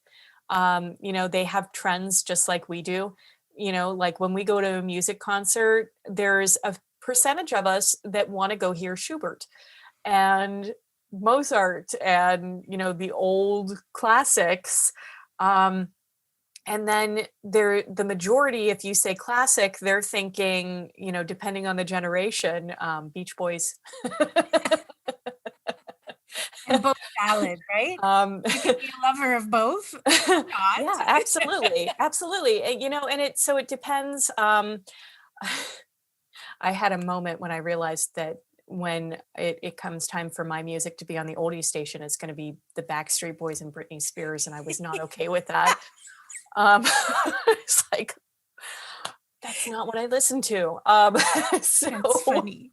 They have trends just like we do. Like when we go to a music concert, there's a percentage of us that want to go hear Schubert and Mozart and the old classics. Um, and then the majority, if you say classic, they're thinking, depending on the generation, Beach Boys. And both valid, right? um, You can be a lover of both or yeah, not. absolutely, absolutely. And it depends. I had a moment when I realized that when it comes time for my music to be on the oldie station, it's going to be the Backstreet Boys and Britney Spears, and I was not okay with that. Um, it's like, that's not what I listen to. So, That's funny.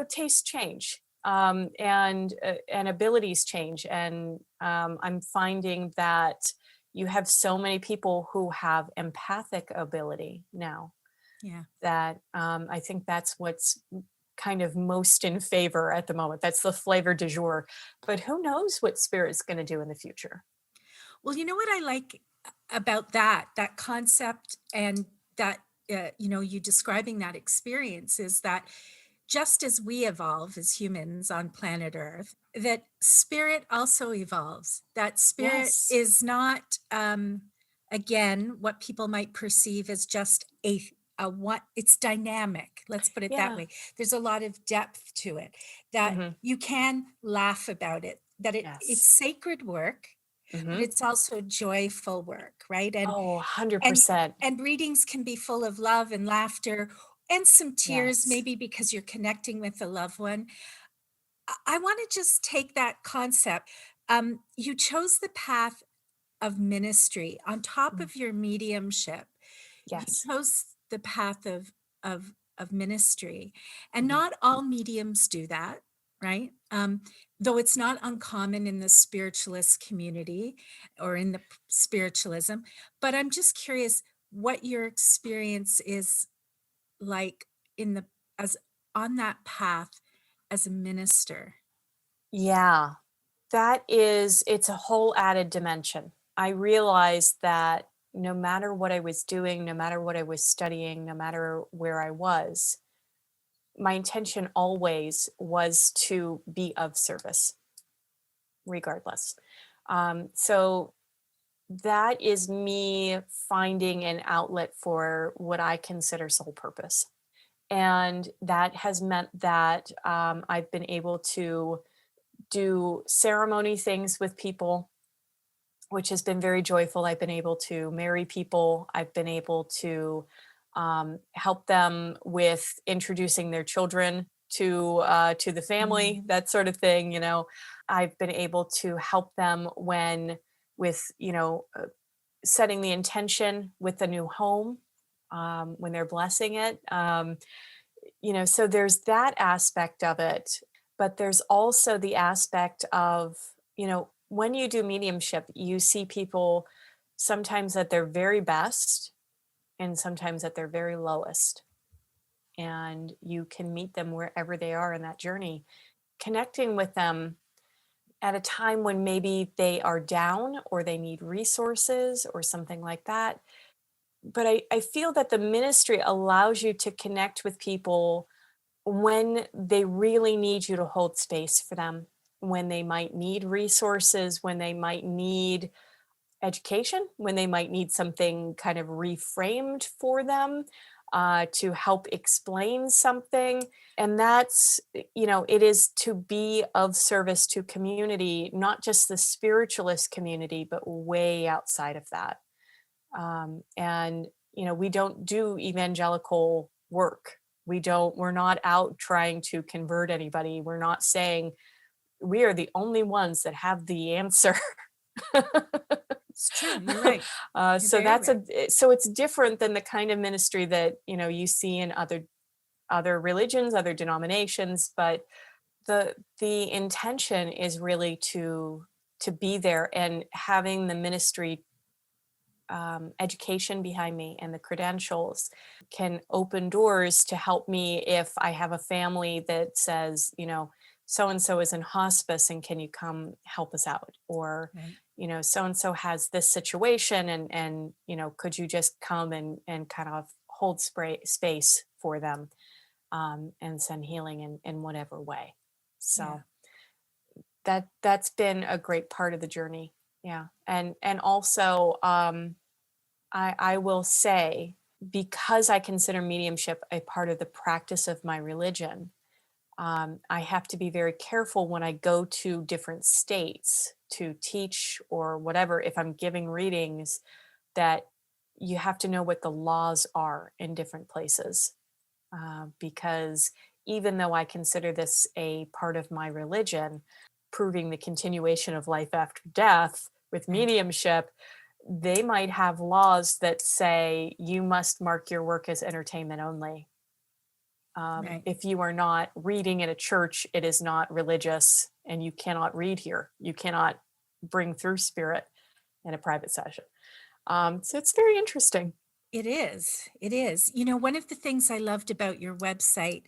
tastes change, and abilities change, and I'm finding that you have so many people who have empathic ability now Yeah. that, I think that's what's kind of most in favor at the moment. That's the flavor du jour. But who knows what spirit's going to do in the future? Well, you know what I like about that concept and that, you describing that experience is that just as we evolve as humans on planet Earth, that spirit also evolves. That spirit Yes. is not, again, what people might perceive as just a what it's dynamic. Let's put it that Yeah. way. There's a lot of depth to it that Hmm. you can laugh about it, that it's Yes. sacred work, but Hmm. it's also joyful work, right? Oh, And 100%. and readings can be full of love and laughter and some tears, Yes. maybe because you're connecting with a loved one. I want to just take that concept. You chose the path of ministry on top Mm. of your mediumship. You Yes. chose the path of ministry, and Mhm. not all mediums do that, right? Though it's not uncommon in the spiritualist community or in the spiritualism. But I'm just curious what your experience is like in the as on that path as a minister. Yeah. It's a whole added dimension. I realized that no matter what I was doing, no matter what I was studying, no matter where I was, my intention always was to be of service, regardless. So that is me finding an outlet for what I consider soul purpose. And that has meant that I've been able to do ceremony things with people, which has been very joyful. I've been able to marry people. I've been able to help them with introducing their children to the family, that sort of thing. I've been able to help them with setting the intention with the new home, when they're blessing it. So there's that aspect of it, but there's also the aspect of, when you do mediumship, you see people sometimes at their very best and sometimes at their very lowest. And you can meet them wherever they are in that journey, connecting with them at a time when maybe they are down or they need resources or something like that. But I feel that the ministry allows you to connect with people when they really need you to hold space for them, when they might need resources, when they might need education, when they might need something kind of reframed for them, to help explain something. And it is to be of service to community, not just the spiritualist community, but way outside of that. And we don't do evangelical work. We're not out trying to convert anybody. We're not saying we are the only ones that have the answer. It's true. You're right. You're So very right. so it's different than the kind of ministry that you see in other religions, other denominations. But the intention is really to be there, and having the ministry education behind me and the credentials can open doors to help me if I have a family that says, so and so is in hospice and can you come help us out? Or, Right. so and so has this situation, and could you just come and kind of hold space for them, and send healing in whatever way. Yeah. So that's been a great part of the journey. Yeah. And also, I will say, because I consider mediumship a part of the practice of my religion, I have to be very careful when I go to different states to teach or whatever, if I'm giving readings, that you have to know what the laws are in different places. Because even though I consider this a part of my religion, proving the continuation of life after death with Right. mediumship, they might have laws that say you must mark your work as entertainment only. Right. If you are not reading in a church, it is not religious, and you cannot read here. You cannot bring through spirit in a private session. So it's very interesting. It is. It is. One of the things I loved about your website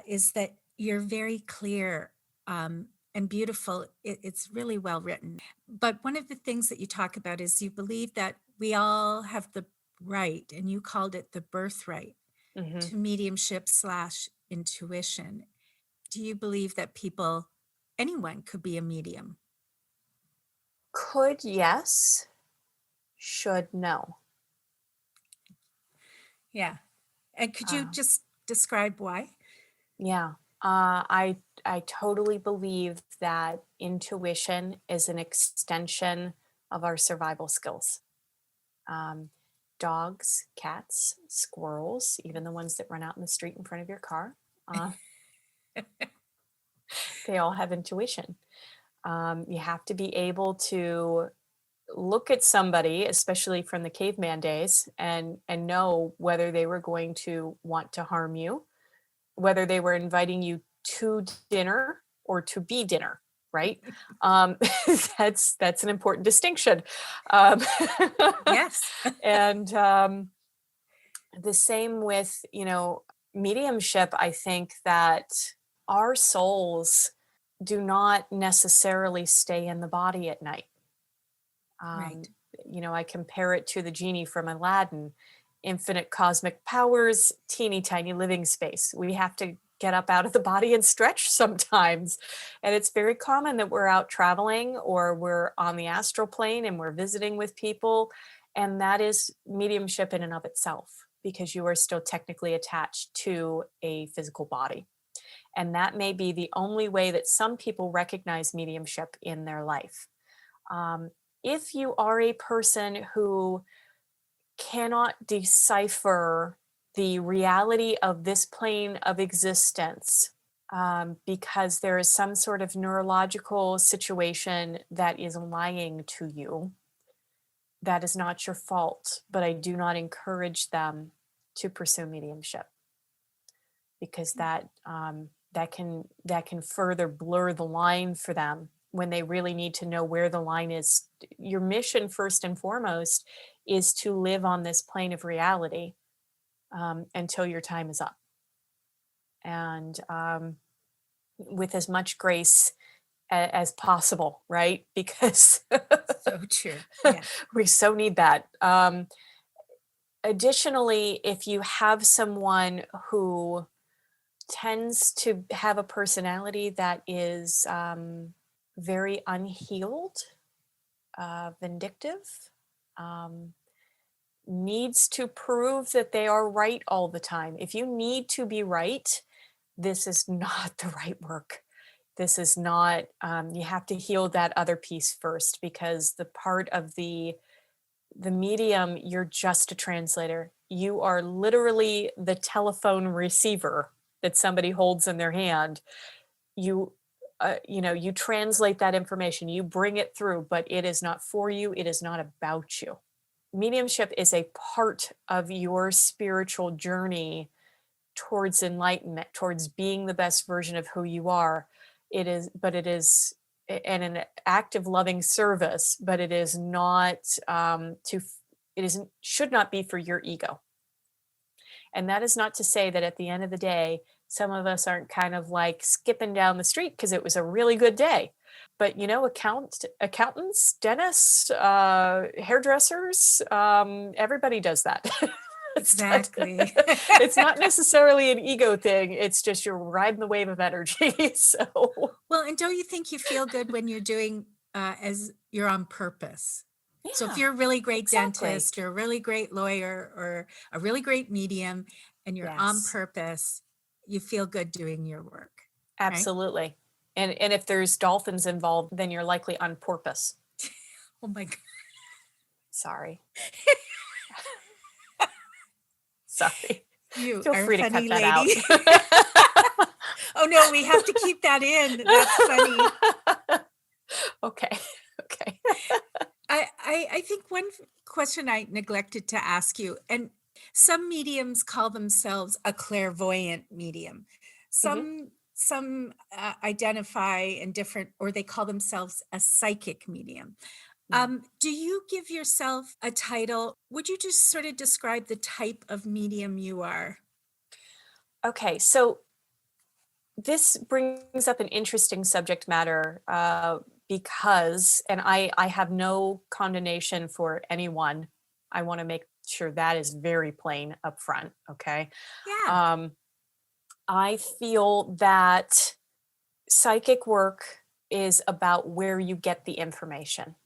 is that you're very clear and beautiful. It's really well written. But one of the things that you talk about is you believe that we all have the right, and you called it the birthright, Hmm. to mediumship slash intuition. Do you believe that anyone could be a medium? Could, yes. Should, no. Yeah. And could you Uh, just describe why? yeah. I totally believe that intuition is an extension of our survival skills. Um, Dogs, cats, squirrels, even the ones that run out in the street in front of your car, uh, they all have intuition. You have to be able to look at somebody, especially from the caveman days, and know whether they were going to want to harm you, whether they were inviting you to dinner or to be dinner, right? Um, that's an important distinction. Um, Yes. and the same with mediumship. I think that our souls do not necessarily stay in the body at night. Right. Um, I compare it to the genie from Aladdin: infinite cosmic powers, teeny tiny living space. We have to get up out of the body and stretch sometimes. And it's very common that we're out traveling or we're on the astral plane and we're visiting with people. And that is mediumship in and of itself, because you are still technically attached to a physical body. And that may be the only way that some people recognize mediumship in their life. Um, if you are a person who cannot decipher the reality of this plane of existence, because there is some sort of neurological situation that is lying to you, that is not your fault. But I do not encourage them to pursue mediumship, because that can further blur the line for them when they really need to know where the line is. Your mission, first and foremost, is to live on this plane of reality, until your time is up, and with as much grace as possible, right? Because So true. Yeah. we so need that. Additionally, if you have someone who tends to have a personality that is very unhealed, vindictive, um, needs to prove that they are right all the time. If you need to be right, this is not the right work. This is not, you have to heal that other piece first, because the part of the medium, you're just a translator. You are literally the telephone receiver that somebody holds in their hand. You translate that information, you bring it through, but it is not for you, it is not about you. Mediumship is a part of your spiritual journey towards enlightenment, towards being the best version of who you are. And an act of loving service, but it is not, it isn't, should not be for your ego. And that is not to say that at the end of the day, some of us aren't kind of like skipping down the street because it was a really good day. But accountants, dentists, hairdressers, everybody does that. Exactly. It's not necessarily an ego thing. It's just you're riding the wave of energy. So Well, and don't you think you feel good when you're doing as you're on purpose? So if yeah, you're a really great exactly. dentist or a really great lawyer or a really great medium and you're on Yes, purpose, you feel good doing your work, right? absolutely. And if there's dolphins involved, then you're likely on porpoise. Oh my God. Sorry. Sorry. You Feel are a free to cut funny that lady. out. Oh no, we have to keep that in. That's funny. Okay. Okay. I think one question I neglected to ask you, and some mediums call themselves a clairvoyant medium. Mhm. Some identify in different, or they call themselves a psychic medium. Yeah. Do you give yourself a title? Would you just sort of describe the type of medium you are? Okay. So this brings up an interesting subject matter, because, and I have no condemnation for anyone. I want to make sure that is very plain up front. Okay. Yeah. Um, I feel that psychic work is about where you get the information.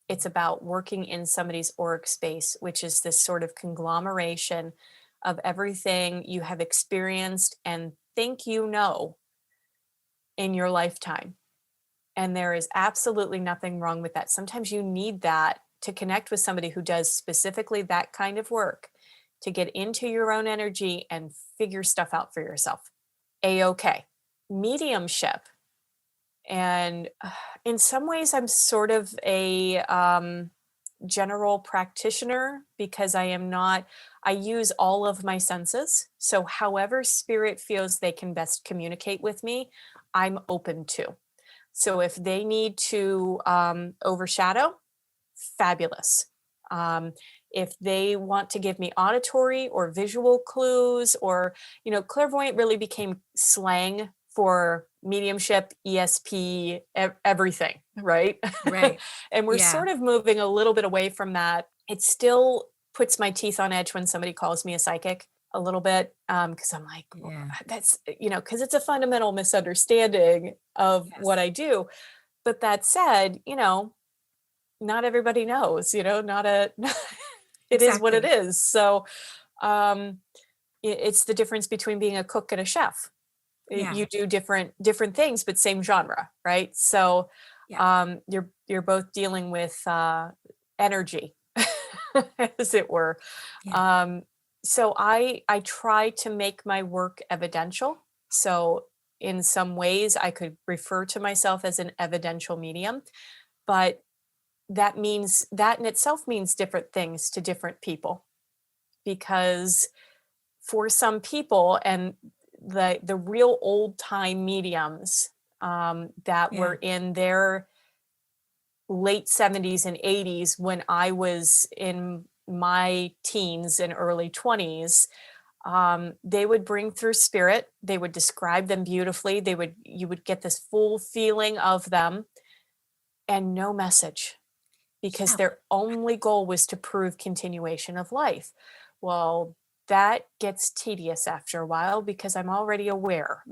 It's about working in somebody's auric space, which is this sort of conglomeration of everything you have experienced and think you know in your lifetime. And there is absolutely nothing wrong with that. Sometimes you need that to connect with somebody who does specifically that kind of work, to get into your own energy and figure stuff out for yourself. A-okay. Mediumship. And in some ways, I'm sort of a general practitioner, because I use all of my senses. So, however, spirit feels they can best communicate with me, I'm open to. So if they need to overshadow, fabulous. Um, if they want to give me auditory or visual clues, or, clairvoyant really became slang for mediumship, ESP, everything, right? Right. And we're Yeah. sort of moving a little bit away from that. It still puts my teeth on edge when somebody calls me a psychic a little bit, because I'm like, "Well, Yeah. that's, because it's a fundamental misunderstanding of what Yes. I do." But that said, not everybody knows, not a, it is what it Exactly. is. So, um, it's the difference between being a cook and a chef. Yeah. You do different things, but same genre, right? So, Yeah. you're both dealing with energy, as it were. Yeah. Um, so I try to make my work evidential. So in some ways, I could refer to myself as an evidential medium, but that in itself means different things to different people, because for some people, and the real old time mediums, that Yeah. were in their late 70s and 80s, when I was in my teens and early 20s, they would bring through spirit. They would describe them beautifully. You would get this full feeling of them, and no message, because Yeah. their only goal was to prove continuation of life. Well, that gets tedious after a while, because I'm already aware.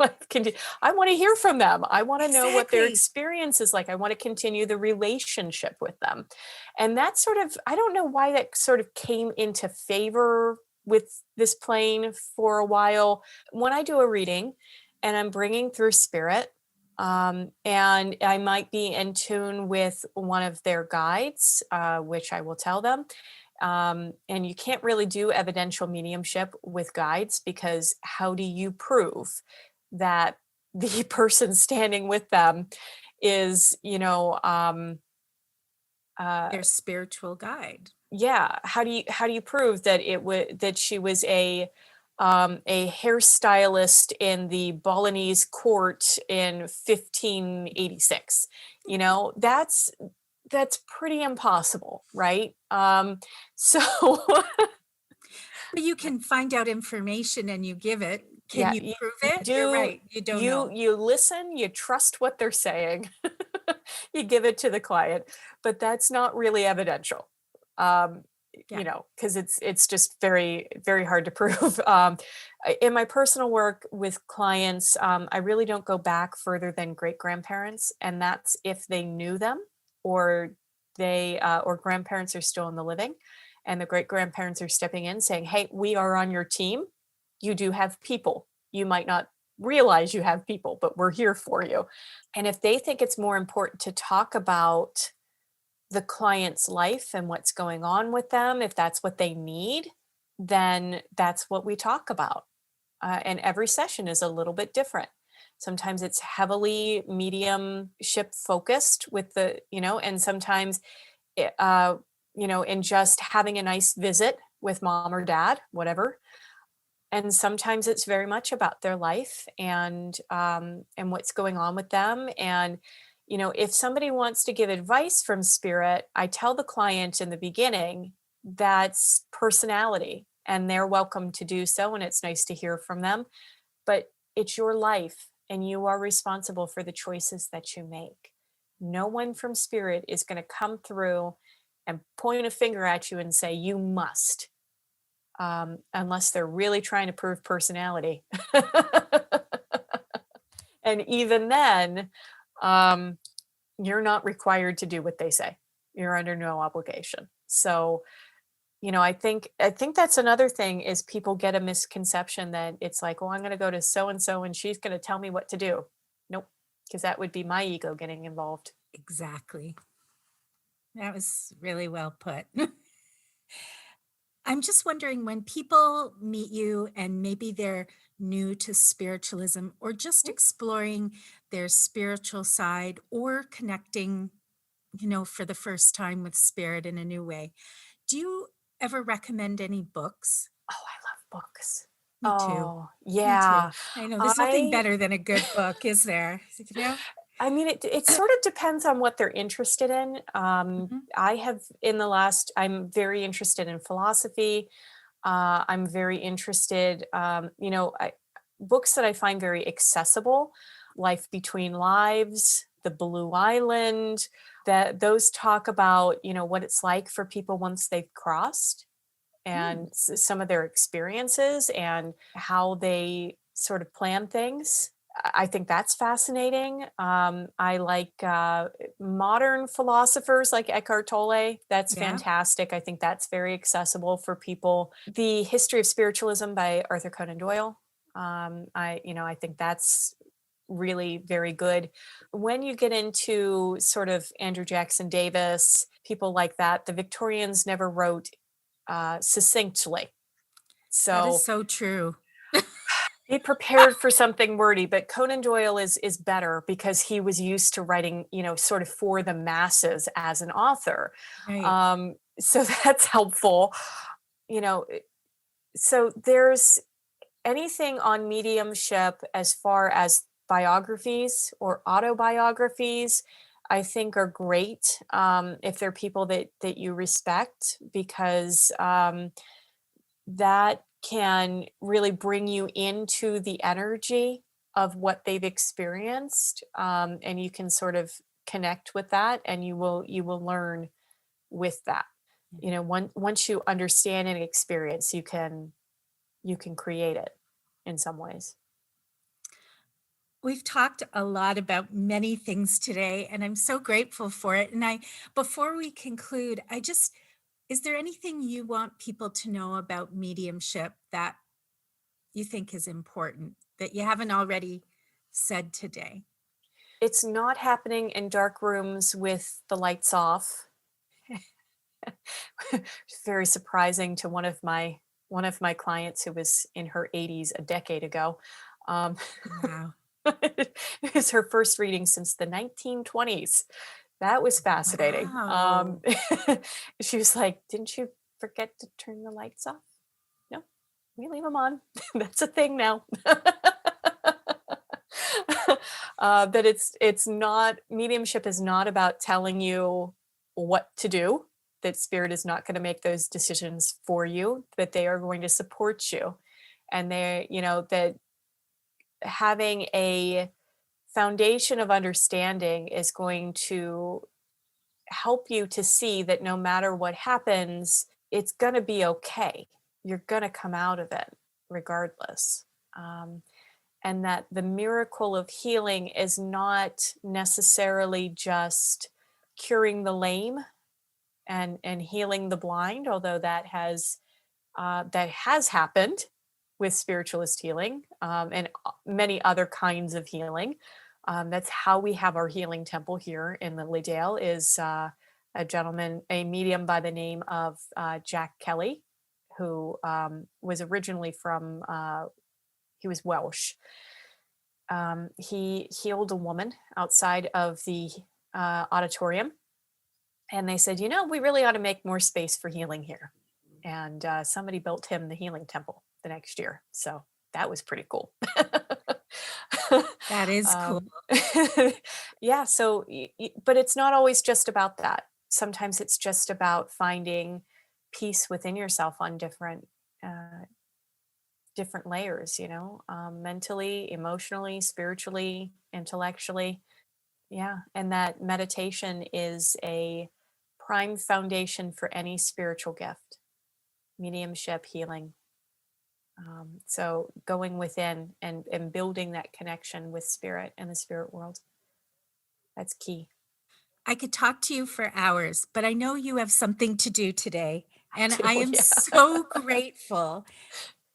I want to hear from them. I want to know what their Exactly. experience is like. I want to continue the relationship with them. And that sort of, I don't know why that sort of came into favor with this plane for a while. When I do a reading and I'm bringing through spirit, and I might be in tune with one of their guides, which I will tell them. And you can't really do evidential mediumship with guides, because how do you prove that the person standing with them is, uh, Their spiritual guide. yeah, how do you prove that that she was a hairstylist in the Balinese court in 1586? That's pretty impossible, right? So But you can find out information and you give it. Can yeah, you you, prove you it? You're do, right. You don't you know. you listen, you trust what they're saying, you give it to the client, but that's not really evidential. Um, Yeah. because it's just very, very hard to prove. In my personal work with clients, I really don't go back further than great grandparents, and that's if they knew them, or or grandparents are still in the living, and the great grandparents are stepping in saying, "Hey, we are on your team. You do have people. You might not realize you have people, but we're here for you." And if they think it's more important to talk about the client's life and what's going on with them, if that's what they need, then that's what we talk about. And every session is a little bit different. Sometimes it's heavily mediumship focused with and sometimes, it, in just having a nice visit with mom or dad, whatever. And sometimes it's very much about their life, and what's going on with them. And if somebody wants to give advice from spirit, I tell the client in the beginning that's personality, and they're welcome to do so, and it's nice to hear from them, but it's your life, and you are responsible for the choices that you make. No one from spirit is going to come through and point a finger at you and say you must, unless they're really trying to prove personality. And even then, um, you're not required to do what they say. You're under no obligation. So, I think that's another thing, is people get a misconception that it's like, well, I'm going to go to so and so and she's going to tell me what to do. Nope, because that would be my ego getting involved. Exactly. That was really well put. I'm just wondering, when people meet you and maybe they're new to spiritualism or just exploring their spiritual side or connecting, for the first time with spirit in a new way, do you ever recommend any books? Oh, I love books. Me too. Oh, Me too. yeah. I know there's nothing I better than a good book, is there? I mean, it sort of depends on what they're interested in. Mhm. I'm very interested in philosophy. I'm very interested, books that I find very accessible. Life Between Lives, The Blue Island, that those talk about, what it's like for people once they've crossed, and some of their experiences and how they sort of plan things. I think that's fascinating. I like modern philosophers like Eckhart Tolle. That's Yeah. fantastic. I think that's very accessible for people. The History of Spiritualism by Arthur Conan Doyle. I think that's really very good. When you get into sort of Andrew Jackson Davis, people like that, the Victorians never wrote succinctly. That is So so true. be prepared for something wordy, but Conan Doyle is better because he was used to writing, sort of for the masses as an author. Right. So that's helpful. You know, so there's anything on mediumship as far as biographies or autobiographies, I think are great if they're people that you respect, because that can really bring you into the energy of what they've experienced, and you can sort of connect with that, and you will learn with that. Once you understand an experience, you can create it in some ways. We've talked a lot about many things today, and I'm so grateful for it. And before we conclude, is there anything you want people to know about mediumship that you think is important that you haven't already said today? It's not happening in dark rooms with the lights off. It's very surprising to one of my clients who was in her 80s a decade ago. Um, Wow. it was her first reading since the 1920s. That was fascinating. Wow. She was like, "Didn't you forget to turn the lights off?" No, we leave them on. That's a thing now. That it's not mediumship is not about telling you what to do. That spirit is not going to make those decisions for you. That they are going to support you, and that having a foundation of understanding is going to help you to see that no matter what happens, it's going to be okay. You're going to come out of it regardless. And that the miracle of healing is not necessarily just curing the lame and healing the blind, although that has happened with spiritualist healing, and many other kinds of healing. That's how we have our healing temple here in Lilydale. Is a medium by the name of Jack Kelly, who was originally from he was Welsh. He healed a woman outside of the auditorium, and they said, we really ought to make more space for healing here. And somebody built him the healing temple the next year. So that was pretty cool. That is cool. Um, yeah. So, but it's not always just about that. Sometimes it's just about finding peace within yourself on different layers, mentally, emotionally, spiritually, intellectually. Yeah. And that meditation is a prime foundation for any spiritual gift, mediumship, healing. So going within and building that connection with spirit and the spirit world, that's key. I could talk to you for hours, but I know you have something to do today. And I Oh, am yeah. so grateful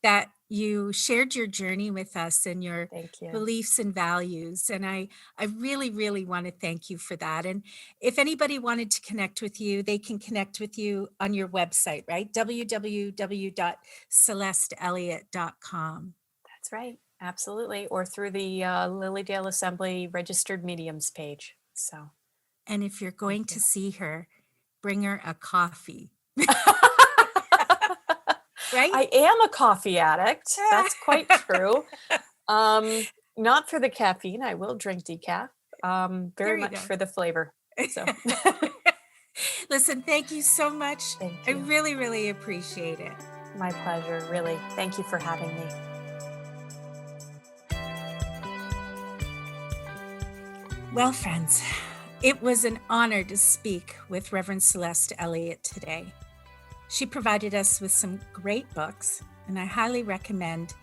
that you shared your journey with us and your Thank you. beliefs and values. And I really, really want to thank you for that. And if anybody wanted to connect with you, they can connect with you on your website, right? www.celesteelliott.com. That's right. Absolutely. Or through the Lilydale Assembly registered mediums page. So And if you're thank going you. to see her, bring her a coffee, right? I am a coffee addict. That's quite true. Not for the caffeine. I will drink decaf. There Very you much go. for the flavor. So Listen, thank you so much. thank I you. really, really appreciate it. My pleasure, really. Thank you for having me. Well, friends, it was an honor to speak with Reverend Celeste Elliott today. She provided us with some great books, and I highly recommend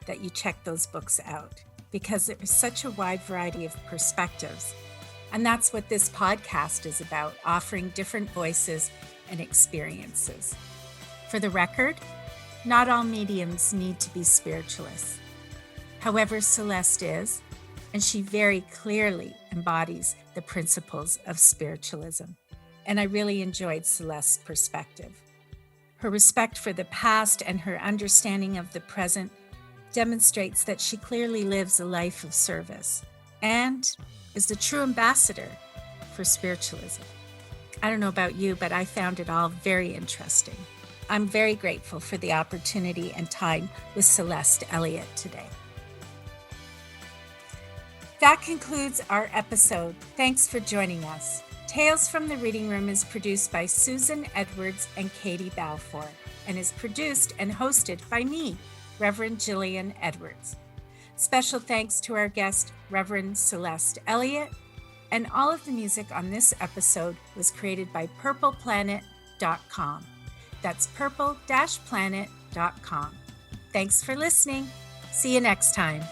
that you check those books out because there is such a wide variety of perspectives. And that's what this podcast is about, offering different voices and experiences. For the record, not all mediums need to be spiritualists. However, Celeste is, and she very clearly embodies the principles of spiritualism. And I really enjoyed Celeste's perspective. Her respect for the past and her understanding of the present demonstrates that she clearly lives a life of service and is the true ambassador for spiritualism. I don't know about you, but I found it all very interesting. I'm very grateful for the opportunity and time with Celeste Elliott today. That concludes our episode. Thanks for joining us. Tales from the Reading Room is produced by Susan Edwards and Katie Balfour and is produced and hosted by me, Reverend Jillian Edwards. Special thanks to our guest, Reverend Celeste Elliott, and all of the music on this episode was created by purpleplanet.com. That's purple-planet.com. Thanks for listening. See you next time.